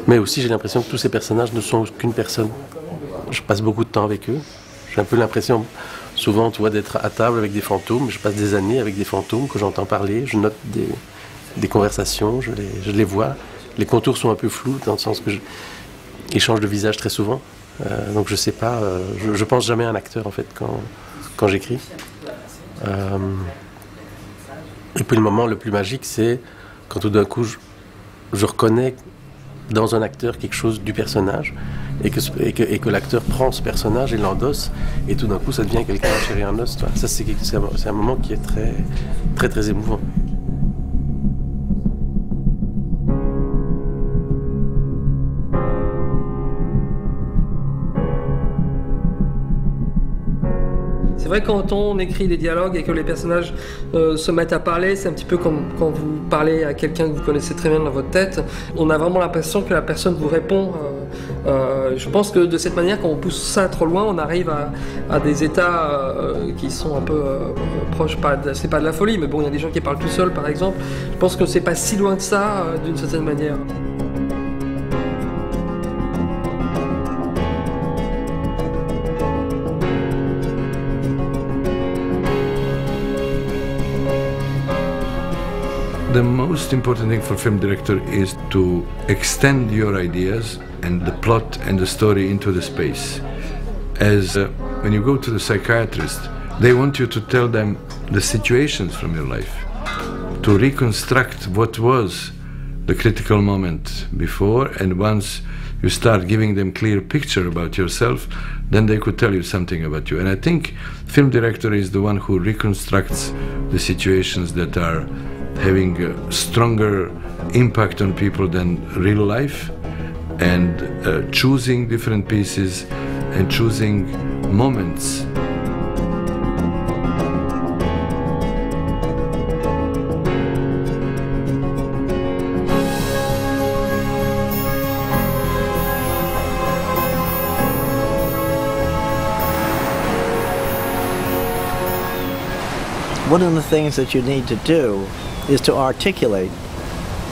Mais aussi j'ai l'impression que tous ces personnages ne sont qu'une personne. Je passe beaucoup de temps avec eux. J'ai un peu l'impression, souvent tu vois, d'être à table avec des fantômes. Je passe des années avec des fantômes que j'entends parler. Je note des conversations, je les vois. Les contours sont un peu flous dans le sens que ils changent de visage très souvent. Donc je sais pas, je pense jamais à un acteur en fait quand j'écris. Et puis le moment le plus magique, c'est quand tout d'un coup je reconnais dans un acteur quelque chose du personnage et que l'acteur prend ce personnage et l'endosse et tout d'un coup ça devient quelqu'un en chair et en os. Ça c'est un moment qui est très très très émouvant. C'est vrai quand on écrit des dialogues et que les personnages se mettent à parler, c'est un petit peu comme quand vous parlez à quelqu'un que vous connaissez très bien dans votre tête. On a vraiment l'impression que la personne vous répond. Je pense que de cette manière, quand on pousse ça trop loin, on arrive à des états qui sont un peu proches, c'est pas de la folie, mais bon, il y a des gens qui parlent tout seuls par exemple. Je pense que c'est pas si loin que ça d'une certaine manière. The most important thing for a film director is to extend your ideas and the plot and the story into the space. As when you go to the psychiatrist, they want you to tell them the situations from your life, to reconstruct what was the critical moment before, and once you start giving them clear picture about yourself, then they could tell you something about you. And I think film director is the one who reconstructs the situations that are having a stronger impact on people than real life, and choosing different pieces and choosing moments. One of the things that you need to do is to articulate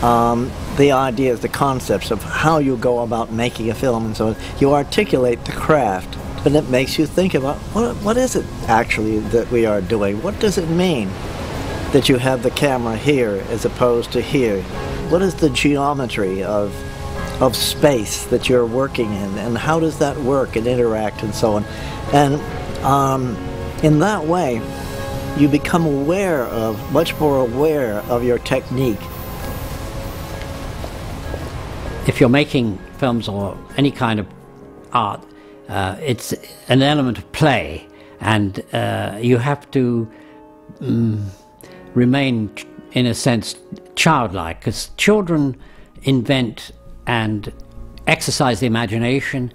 the ideas, the concepts of how you go about making a film and so on. You articulate the craft, and it makes you think about what is it actually that we are doing? What does it mean that you have the camera here as opposed to here? What is the geometry of space that you're working in, and how does that work and interact and so on? And in that way, you become much more aware of your technique. If you're making films or any kind of art, it's an element of play, and you have to remain, in a sense, childlike, because children invent and exercise the imagination.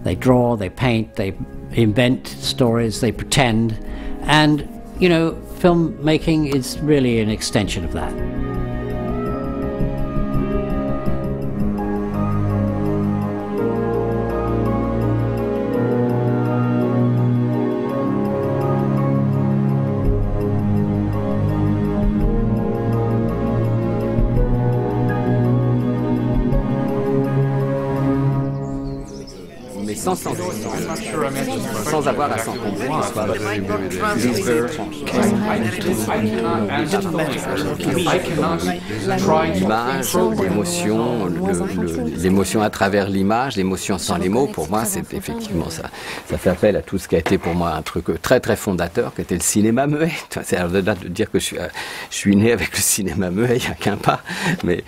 They draw, they paint, they invent stories, they pretend, and you know, filmmaking is really an extension of that. Sans avoir à s'en comprendre. L'image, l'émotion, l'émotion à travers l'image, l'émotion sans les mots, pour moi, c'est effectivement ça. Ça fait appel à tout ce qui a été pour moi un truc très très fondateur, qui était le cinéma muet. C'est au-delà de dire que je suis né avec le cinéma muet, il n'y a qu'un pas, mais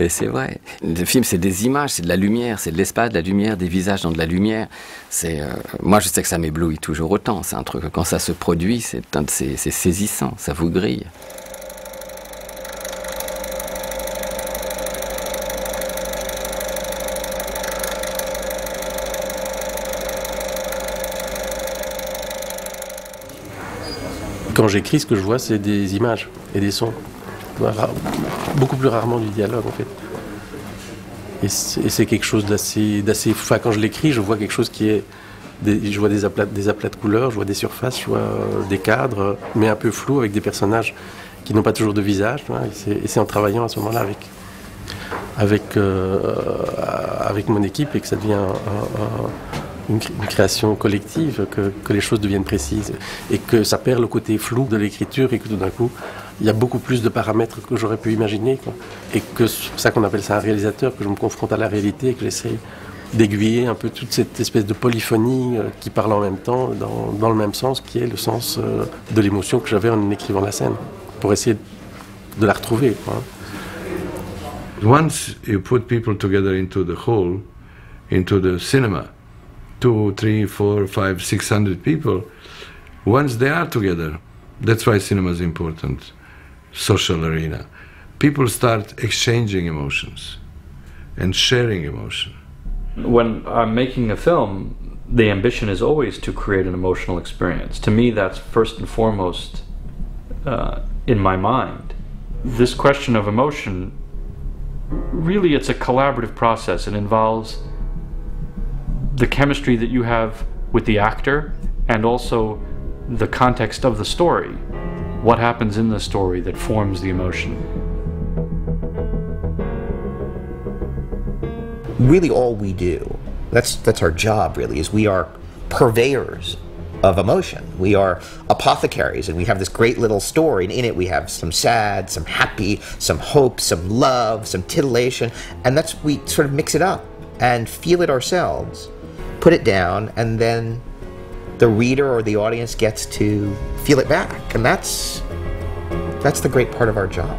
c'est vrai. Le film, c'est des images, c'est de la lumière, c'est de l'espace, de la lumière, des visages dans de la lumière. Moi, je sais que ça m'éblouit toujours autant. C'est un truc, quand ça se produit, c'est saisissant, ça vous grille. Quand j'écris, ce que je vois, c'est des images et des sons. Beaucoup plus rarement du dialogue, en fait. Et c'est quelque chose d'assez... Enfin, quand je l'écris, je vois quelque chose qui est... Je vois des aplats de couleurs, je vois des surfaces, je vois des cadres, mais un peu flous, avec des personnages qui n'ont pas toujours de visage. Et c'est en travaillant à ce moment-là avec mon équipe et que ça devient une création collective, que les choses deviennent précises et que ça perd le côté flou de l'écriture et que tout d'un coup, il y a beaucoup plus de paramètres que j'aurais pu imaginer, quoi. Et que c'est pour ça qu'on appelle ça un réalisateur, que je me confronte à la réalité et que j'essaie d'aiguiller un peu toute cette espèce de polyphonie qui parle en même temps, dans le même sens, qui est le sens de l'émotion que j'avais en écrivant la scène, pour essayer de la retrouver, quoi. Once you put people together into the whole, into the cinema, 2, 3, 4, 5, 600 people, once they are together, that's why cinema is important, social arena. People start exchanging emotions and sharing emotion. When I'm making a film, the ambition is always to create an emotional experience. To me, that's first and foremost in my mind. This question of emotion, really it's a collaborative process. It involves the chemistry that you have with the actor and also the context of the story. What happens in the story that forms the emotion. Really all we do, that's our job really, is we are purveyors of emotion. We are apothecaries, and we have this great little story, and in it we have some sad, some happy, some hope, some love, some titillation, and we sort of mix it up and feel it ourselves, put it down, and then the reader or the audience gets to feel it back, and that's the great part of our job.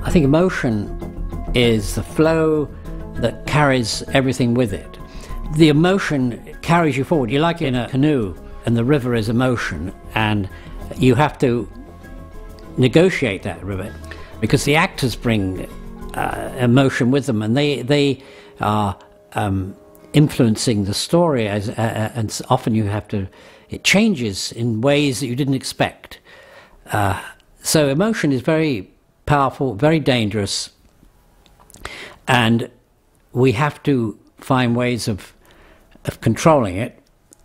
I think emotion is the flow that carries everything with it. The emotion carries you forward. You're like in a canoe and the river is emotion, and you have to negotiate that river because the actors bring emotion with them, and they are influencing the story, and often it changes in ways that you didn't expect. So emotion is very powerful, very dangerous, and we have to find ways of controlling it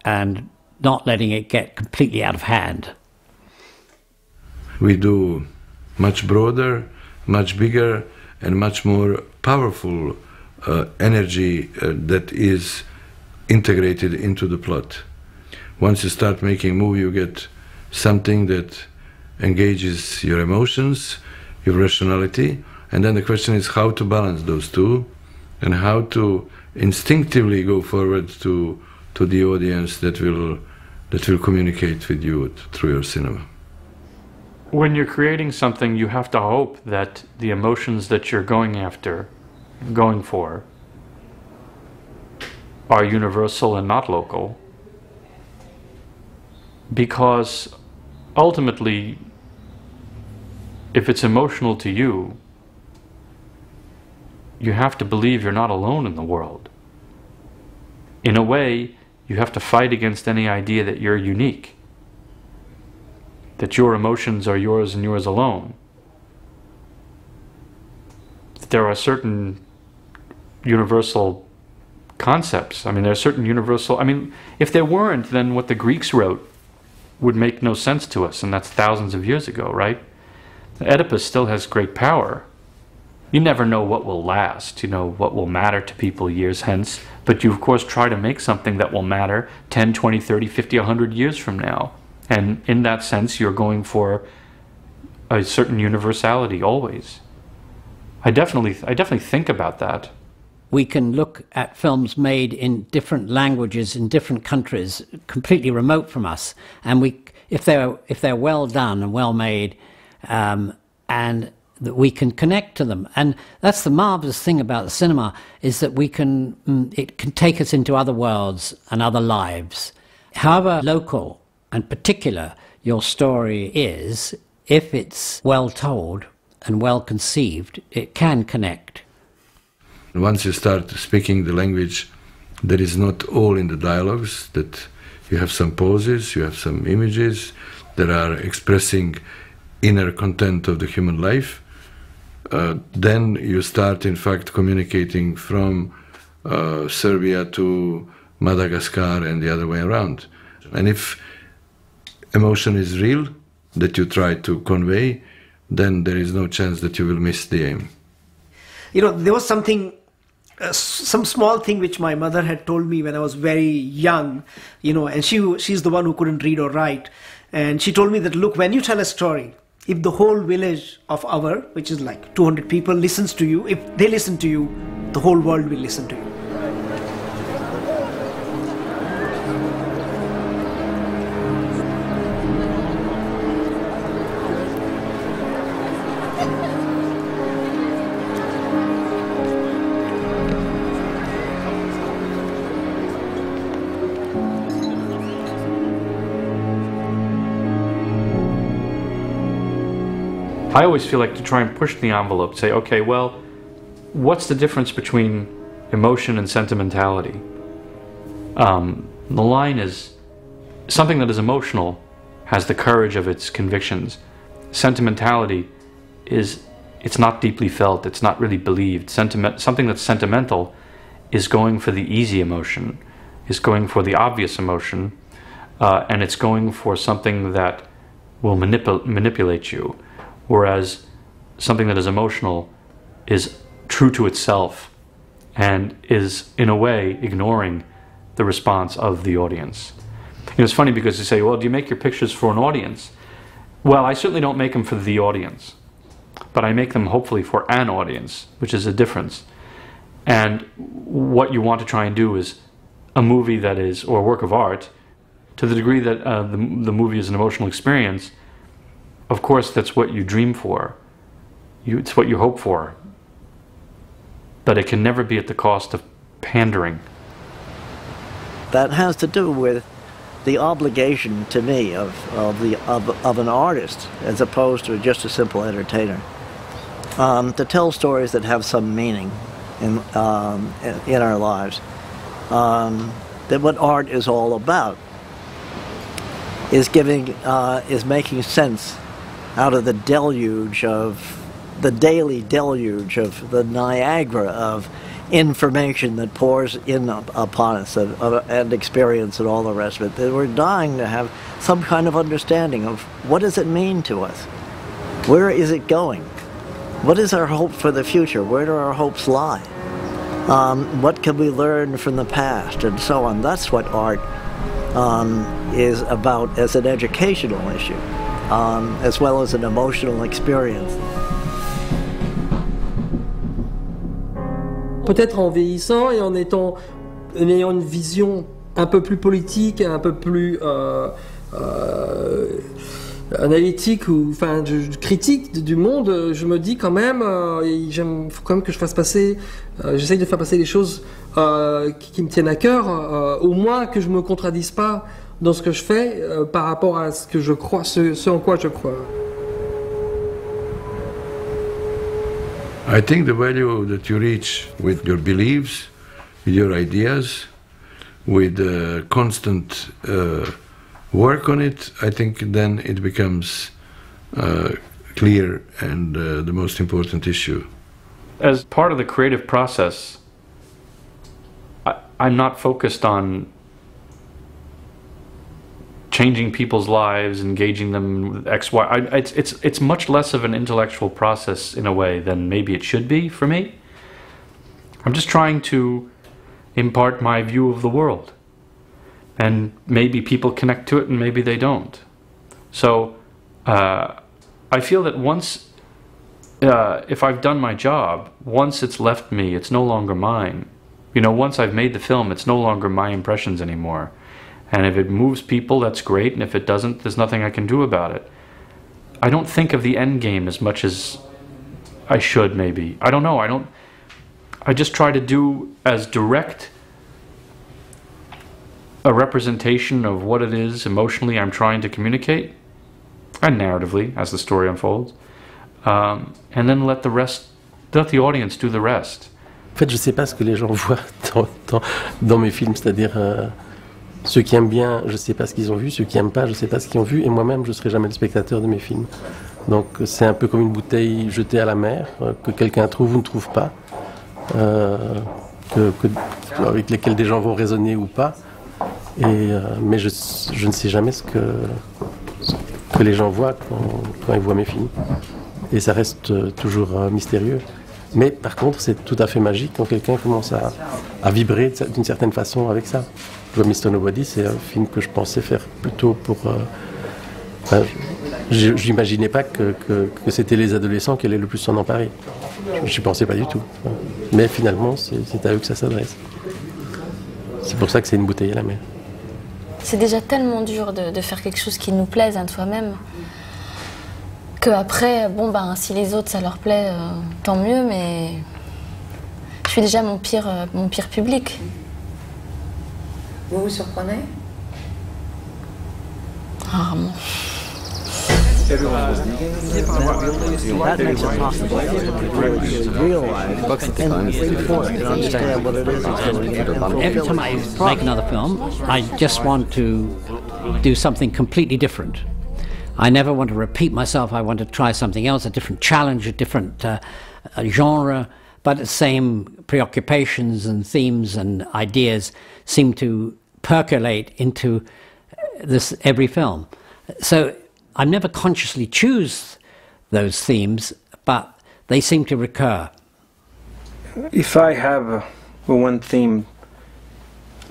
and not letting it get completely out of hand. We do much broader, much bigger, and much more powerful energy that is integrated into the plot. Once you start making a movie, you get something that engages your emotions, your rationality, and then the question is how to balance those two and how to instinctively go forward to the audience that will communicate with you through your cinema. When you're creating something, you have to hope that the emotions that you're going for, are universal and not local, because ultimately, if it's emotional to you, you have to believe you're not alone in the world. In a way, you have to fight against any idea that you're unique, that your emotions are yours and yours alone. That there are certain universal concepts. I mean, there are certain universal... I mean, if there weren't, then what the Greeks wrote would make no sense to us, and that's thousands of years ago, right? Oedipus still has great power. You never know what will last, you know, what will matter to people years hence, but you of course try to make something that will matter 10, 20, 30, 50, 100 years from now. And in that sense, you're going for a certain universality always. I definitely think about that. We can look at films made in different languages in different countries, completely remote from us, and if they're well done and well made, and that we can connect to them. And that's the marvelous thing about the cinema, is that it can take us into other worlds and other lives. However local and particular your story is, if it's well told and well conceived, it can connect. Once you start speaking the language, that is not all in the dialogues, that you have some pauses, you have some images that are expressing inner content of the human life, then you start in fact communicating from Serbia to Madagascar and the other way around. And if emotion is real, that you try to convey, then there is no chance that you will miss the aim. You know, there was something, some small thing which my mother had told me when I was very young, you know, and she's the one who couldn't read or write. And she told me that, look, when you tell a story, if the whole village of our, which is like 200 people, listens to you, if they listen to you, the whole world will listen to you. I always feel like to try and push the envelope, say, okay, well, what's the difference between emotion and sentimentality? The line is, something that is emotional has the courage of its convictions. Sentimentality is, it's not deeply felt, it's not really believed. Something that's sentimental is going for the easy emotion, is going for the obvious emotion, and it's going for something that will manipulate you. Whereas something that is emotional is true to itself and is, in a way, ignoring the response of the audience. You know, it's funny because you say, well, do you make your pictures for an audience? Well, I certainly don't make them for the audience, but I make them hopefully for an audience, which is a difference. And what you want to try and do is a movie that is, or a work of art, to the degree that the movie is an emotional experience, of course that's what you dream for. It's what you hope for. But it can never be at the cost of pandering. That has to do with the obligation to me of an artist as opposed to just a simple entertainer. To tell stories that have some meaning in our lives. That what art is all about is making sense out of the deluge of the daily deluge of the Niagara of information that pours in upon us and experience and all the rest of it. That we're dying to have some kind of understanding of what does it mean to us? Where is it going? What is our hope for the future? Where do our hopes lie? What can we learn from the past and so on? That's what art is about as an educational issue, as well as an emotional experience. Peut-être en vieillissant et en ayant une vision un peu plus politique, un peu plus analytique ou enfin critique du monde, je me dis quand même, faut quand même que je fasse passer, j'essaye de faire passer les choses qui me tiennent à cœur, au moins que je me contradise pas dans ce que je fais par rapport à ce que je crois, ce en quoi je crois. I think the value that you reach with your beliefs, with your ideas, with constant work on it, I think then it becomes clear and the most important issue. As part of the creative process, I'm not focused on changing people's lives, engaging them with X, Y. It's much less of an intellectual process in a way than maybe it should be for me. I'm just trying to impart my view of the world. And maybe people connect to it and maybe they don't. So I feel that once, if I've done my job, once it's left me, it's no longer mine. You know, once I've made the film, it's no longer my impressions anymore. And if it moves people, that's great, and if it doesn't, there's nothing I can do about it. I don't think of the end game as much as I should, maybe. I don't know, I just try to do as direct a representation of what it is emotionally I'm trying to communicate, and narratively, as the story unfolds, and then let the audience do the rest. En fait, je ne sais pas ce que les gens voient dans mes films, c'est-à-dire... Ceux qui aiment bien, je ne sais pas ce qu'ils ont vu, ceux qui n'aiment pas, je ne sais pas ce qu'ils ont vu, et moi-même, je ne serai jamais le spectateur de mes films. Donc c'est un peu comme une bouteille jetée à la mer, que quelqu'un trouve ou ne trouve pas, avec lesquels des gens vont raisonner ou pas, mais je ne sais jamais ce que les gens voient quand ils voient mes films. Et ça reste toujours mystérieux. Mais par contre, c'est tout à fait magique quand quelqu'un commence à vibrer d'une certaine façon avec ça. Mr. Nobody, c'est un film que je pensais faire plutôt pour... je n'imaginais pas que c'était les adolescents qui allaient le plus s'en emparer. Je n'y pensais pas du tout. Mais finalement, c'est à eux que ça s'adresse. C'est pour ça que c'est une bouteille à la mer. C'est déjà tellement dur de faire quelque chose qui nous plaise à soi-même, qu'après, bon ben, si les autres ça leur plaît, tant mieux, mais je suis déjà mon pire public. Vous vous surprenez? Rarement. That makes it possible to really realize and report and understand what it is he's doing. Every time I make another film, I just want to do something completely different. I never want to repeat myself. I want to try something else, a different challenge, a different genre, but the same preoccupations and themes and ideas seem to percolate into this every film. So I never consciously choose those themes, but they seem to recur. If I have one theme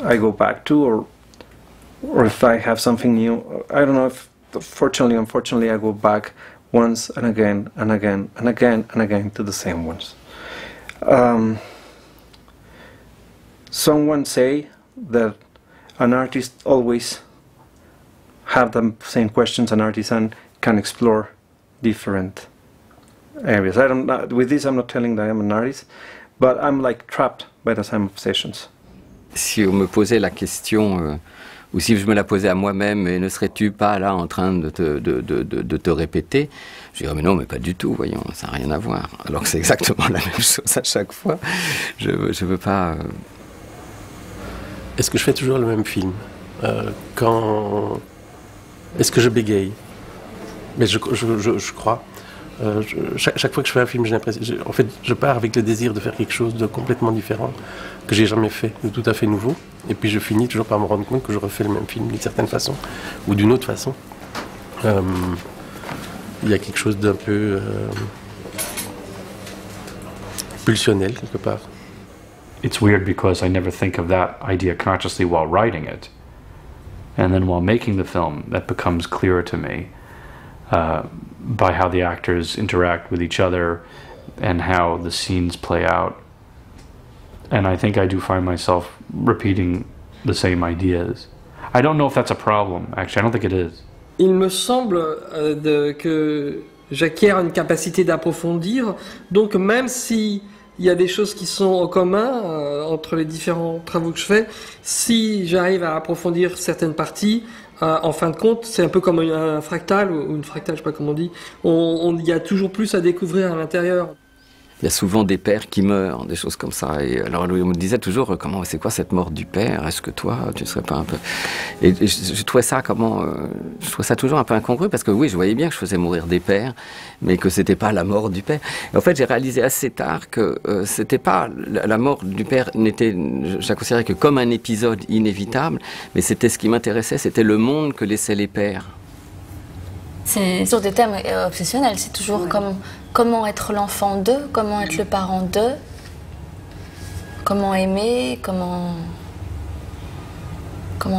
I go back to, or if I have something new, I don't know if, fortunately, unfortunately, I go back once and again and again and again and again to the same ones. Someone say that an artist always have the same questions. An artisan can explore different areas. I don't. With this, I'm not telling that I'm an artist, but I'm like trapped by the same obsessions. Si on me posait la question, ou si je me la posais à moi-même, ne serais-tu pas là en train de te répéter? Je dirais, mais non, mais pas du tout, voyons, ça n'a rien à voir. Alors que c'est exactement la même chose à chaque fois. Je veux pas... Est-ce que je fais toujours le même film? Est-ce que je bégaye? Mais je crois. Chaque fois que je fais un film, j'ai l'impression... En fait, je pars avec le désir de faire quelque chose de complètement différent, que j'ai jamais fait, de tout à fait nouveau. Et puis je finis toujours par me rendre compte que je refais le même film d'une certaine façon, ou d'une autre façon. Il y a quelque chose d'un peu pulsionnel, quelque part. It's weird because I never think of that idea consciously while writing it. And then while making the film, that becomes clearer to me by how the actors interact with each other and how the scenes play out. And I think I do find myself repeating the same ideas. I don't know if that's a problem, actually. I don't think it is. Il me semble que j'acquiers une capacité d'approfondir, donc même si il y a des choses qui sont en commun entre les différents travaux que je fais, si j'arrive à approfondir certaines parties, en fin de compte, c'est un peu comme un fractal, ou une fractale, je sais pas comment on dit, il y a toujours plus à découvrir à l'intérieur. Il y a souvent des pères qui meurent, des choses comme ça. Et alors, on me disait toujours, c'est quoi cette mort du père? Est-ce que toi, tu serais pas un peu... Et je trouvais ça je trouvais ça toujours un peu incongru, parce que oui, je voyais bien que je faisais mourir des pères, mais que c'était pas la mort du père. Et en fait, j'ai réalisé assez tard que c'était pas... La mort du père je la considérais que comme un épisode inévitable, mais c'était ce qui m'intéressait, c'était le monde que laissaient les pères. C'est sur des thèmes obsessionnels, c'est toujours comme comment être l'enfant d'eux, comment être le parent d'eux, comment aimer, comment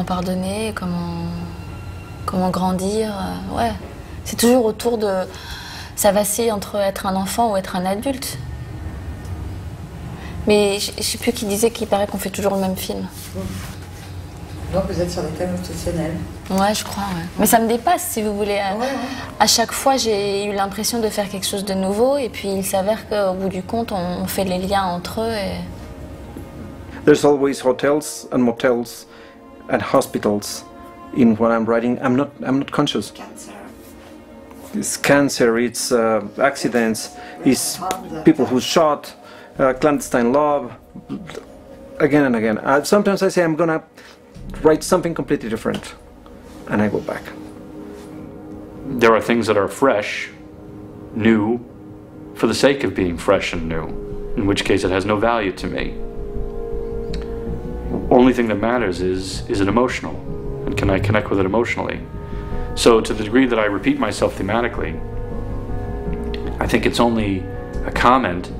pardonner, comment grandir, ouais. C'est toujours autour de... Ça vacille entre être un enfant ou être un adulte. Mais je sais plus qui disait qu'il paraît qu'on fait toujours le même film. Donc vous êtes sur des thèmes obsessionnels. Ouais, je crois, ouais. Mais ça me dépasse, si vous voulez. À chaque fois, j'ai eu l'impression de faire quelque chose de nouveau, et puis il s'avère qu'au bout du compte, on fait les liens entre eux. Et... There's always hotels and motels and hospitals in what I'm writing. I'm not conscious. Cancer. It's cancer. It's accidents. It's people who shot, clandestine love, again and again. Sometimes I say I'm gonna write something completely different, and I go back. There are things that are fresh, new, for the sake of being fresh and new, in which case it has no value to me. Only thing that matters is it emotional, and can I connect with it emotionally? So to the degree that I repeat myself thematically, I think it's only a comment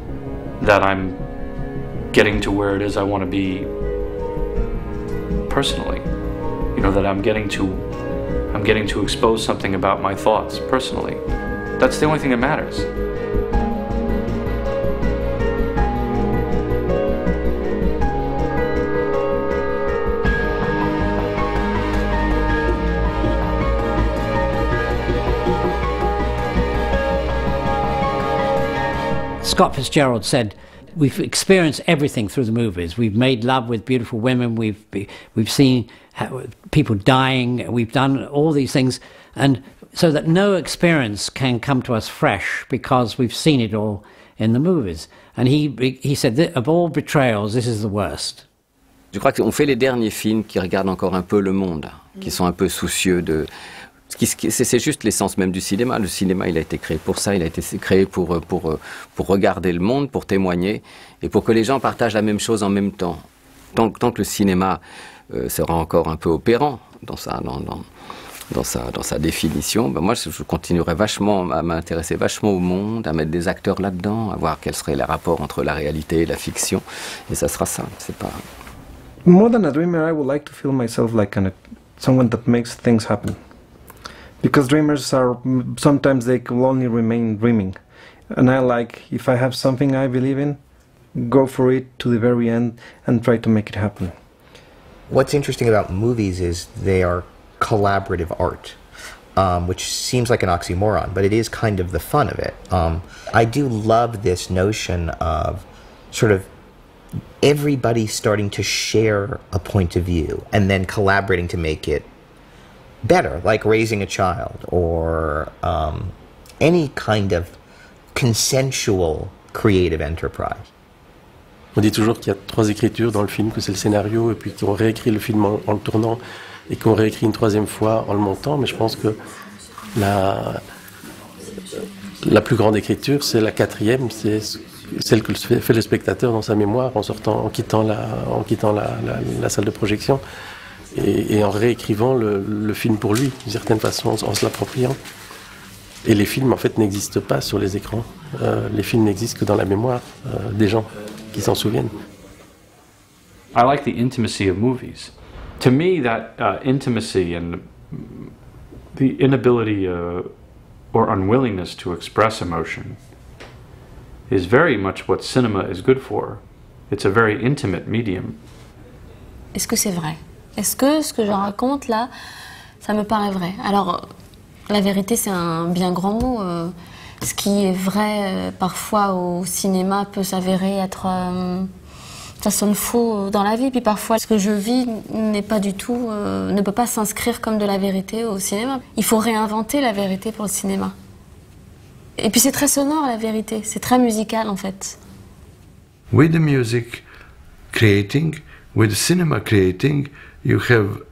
that I'm getting to where it is I want to be personally, you know, that I'm getting to expose something about my thoughts personally. That's the only thing that matters. Scott Fitzgerald said, we've experienced everything through the movies. We've made love with beautiful women. We've seen people dying. We've done all these things, and so that no experience can come to us fresh because we've seen it all in the movies. And he said that of all betrayals, this is the worst. Je crois qu'on fait les derniers films qui regardent encore un peu le monde, qui sont un peu soucieux de... C'est juste l'essence même du cinéma. Le cinéma, il a été créé pour ça, il a été créé pour regarder le monde, pour témoigner, et pour que les gens partagent la même chose en même temps. Tant que le cinéma sera encore un peu opérant dans sa définition, ben moi je continuerai vachement à m'intéresser vachement au monde, à mettre des acteurs là-dedans, à voir quels seraient les rapports entre la réalité et la fiction, et ça sera ça, c'est pas... More than a dreamer, I would like to feel myself like someone that makes things happen. Because dreamers are, sometimes they can only remain dreaming. And I like, if I have something I believe in, go for it to the very end and try to make it happen. What's interesting about movies is they are collaborative art, which seems like an oxymoron, but it is kind of the fun of it. I do love this notion of sort of everybody starting to share a point of view and then collaborating to make it better, like raising a child or any kind of consensual creative enterprise. On dit toujours qu'il y a 3 écritures dans le film, que c'est le scénario et puis qu'on réécrit le film en le tournant et qu'on réécrit une 3e fois en le montant, mais je pense que la plus grande écriture, c'est la 4e, c'est celle que fait le spectateur dans sa mémoire en quittant la salle de projection et en réécrivant le film pour lui, d'une certaine façon, en se l'appropriant. Et les films, en fait, n'existent pas sur les écrans. Les films n'existent que dans la mémoire des gens qui s'en souviennent. I like the intimacy of movies. To me, that intimacy and the inability or unwillingness to express emotion is very much what cinema is good for. It's a very intimate medium. Est-ce que c'est vrai? Est-ce que ce que je raconte là, ça me paraît vrai? Alors, la vérité, c'est un bien grand mot. Ce qui est vrai parfois au cinéma peut s'avérer être... ça sonne faux dans la vie. Puis parfois, ce que je vis n'est pas du tout... ne peut pas s'inscrire comme de la vérité au cinéma. Il faut réinventer la vérité pour le cinéma. Et puis c'est très sonore, la vérité. C'est très musical, en fait. With the music creating, with the cinema creating, you have,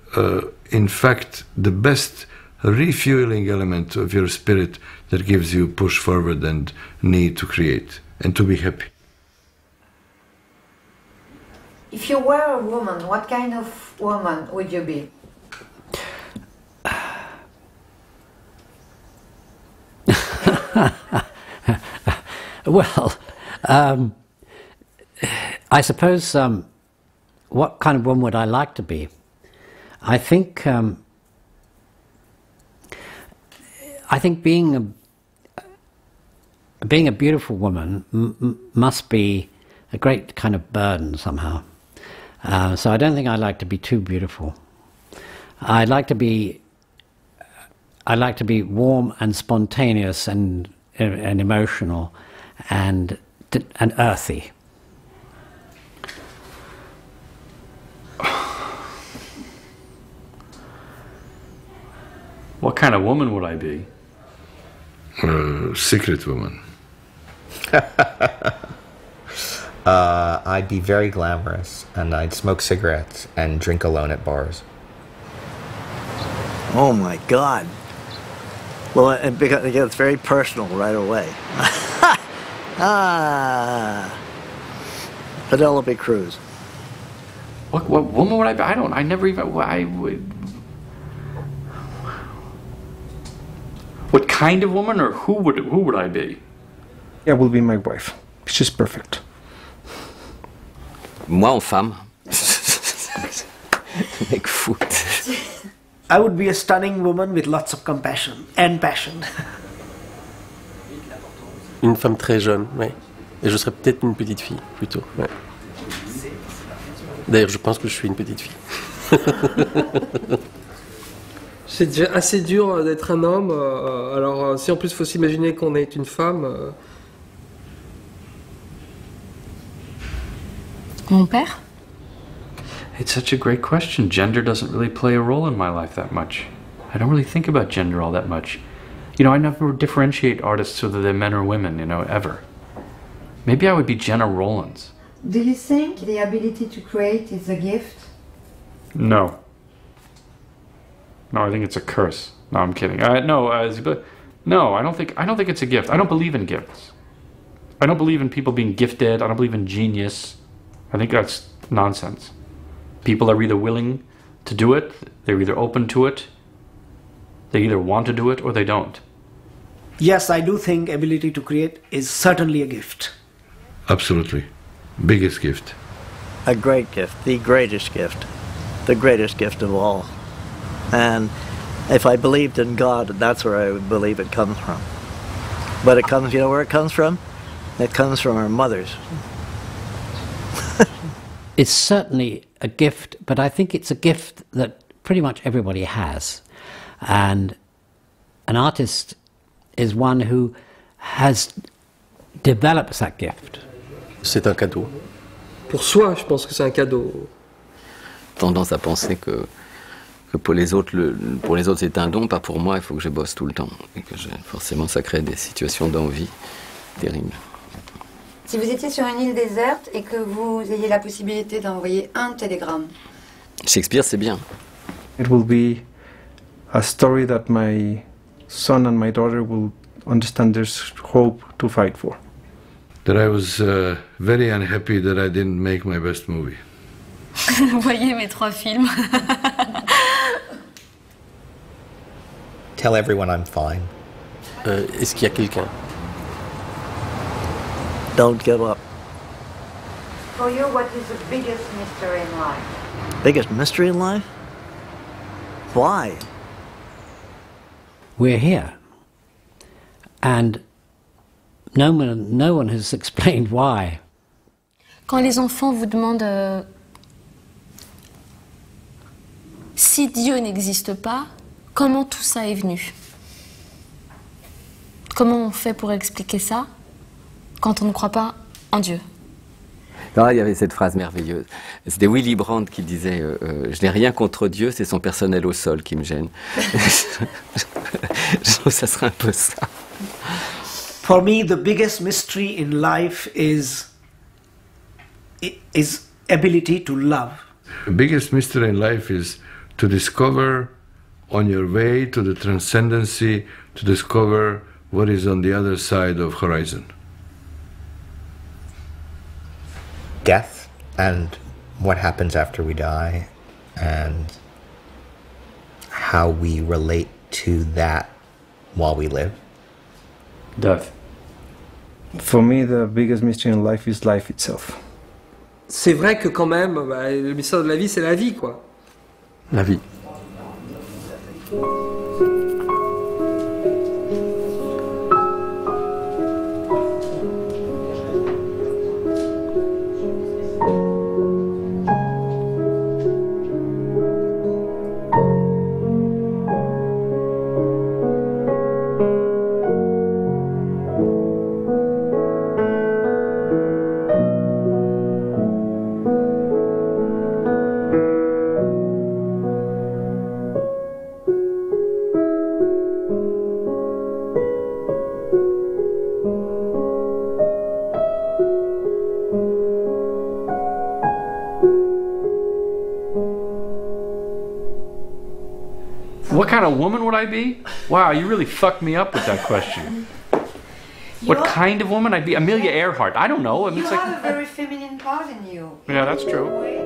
in fact, the best refueling element of your spirit that gives you push forward and need to create and to be happy. If you were a woman, what kind of woman would you be? Well, I suppose what kind of woman would I like to be? I think being a beautiful woman must be a great kind of burden somehow. So I don't think I'd like to be too beautiful. I'd like to be warm and spontaneous and emotional and earthy. What kind of woman would I be? Secret woman. I'd be very glamorous, and I'd smoke cigarettes and drink alone at bars. Oh my God. Well, it gets very personal right away. Penelope Cruz. What woman would I be? I never even... What kind of woman, or who would I be? Yeah, will be my wife. She's perfect. Moi en femme. Mec fou. I would be a stunning woman with lots of compassion and passion. Une femme très jeune, oui. Et je serais peut-être une petite fille, plutôt. Ouais. D'ailleurs, je pense que je suis une petite fille. C'est déjà assez dur d'être un homme. Alors, si en plus il faut s'imaginer qu'on est une femme... Mon père? It's such a great question. Gender doesn't really play a role in my life that much. I don't really think about gender all that much. You know, I never differentiate artists whether they're men or women, you know, ever. Maybe I would be Jenna Rollins. Do you think the ability to create is a gift? No. No, I think it's a curse. No, I'm kidding. No, I don't think it's a gift. I don't believe in gifts. I don't believe in people being gifted. I don't believe in genius. I think that's nonsense. People are either willing to do it, they're either open to it, they either want to do it or they don't. Yes, I do think ability to create is certainly a gift. Absolutely. Biggest gift. A great gift, the greatest gift of all. And if I believed in God, that's where I would believe it comes from. But it comes, you know where it comes from? It comes from our mothers. It's certainly a gift, but I think it's a gift that pretty much everybody has. And an artist is one who has developed that gift. C'est un cadeau. Pour soi, je pense que c'est un cadeau. Tendance à penser que pour les autres c'est un don, pas pour moi, il faut que je bosse tout le temps. Et que forcément, ça crée des situations d'envie terribles. Si vous étiez sur une île déserte et que vous ayez la possibilité d'envoyer un télégramme. Shakespeare, c'est bien. It will be a story that my son and my daughter will understand there's hope to fight for. That I was very unhappy that I didn't make my best movie. Voyez mes 3 films. Tell everyone I'm fine. Est-ce qu'il y a quelqu'un? Don't give up. For you, what is the biggest mystery in life? Biggest mystery in life? Why? We're here. And no one has explained why. Quand les enfants vous demandent si Dieu n'existe pas, comment tout ça est venu? Comment on fait pour expliquer ça quand on ne croit pas en Dieu? Ah, il y avait cette phrase merveilleuse. C'était Willy Brandt qui disait je n'ai rien contre Dieu, c'est son personnel au sol qui me gêne. Je trouve que ça serait un peu ça. For me, the biggest mystery in life is ability to love. The biggest mystery in life is to discover on your way to the transcendency, to discover what is on the other side of horizon. Death and what happens after we die and how we relate to that while we live. Death. For me, the biggest mystery in life is life itself. C'est vrai que quand même, le mystère de la vie, c'est la vie, quoi. La vie. What kind of woman would I be? Wow, you really fucked me up with that question. What kind of woman I'd be? Amelia Earhart. I don't know. I mean, You it's like, have a very feminine part in you. yeah, that's true. In a way,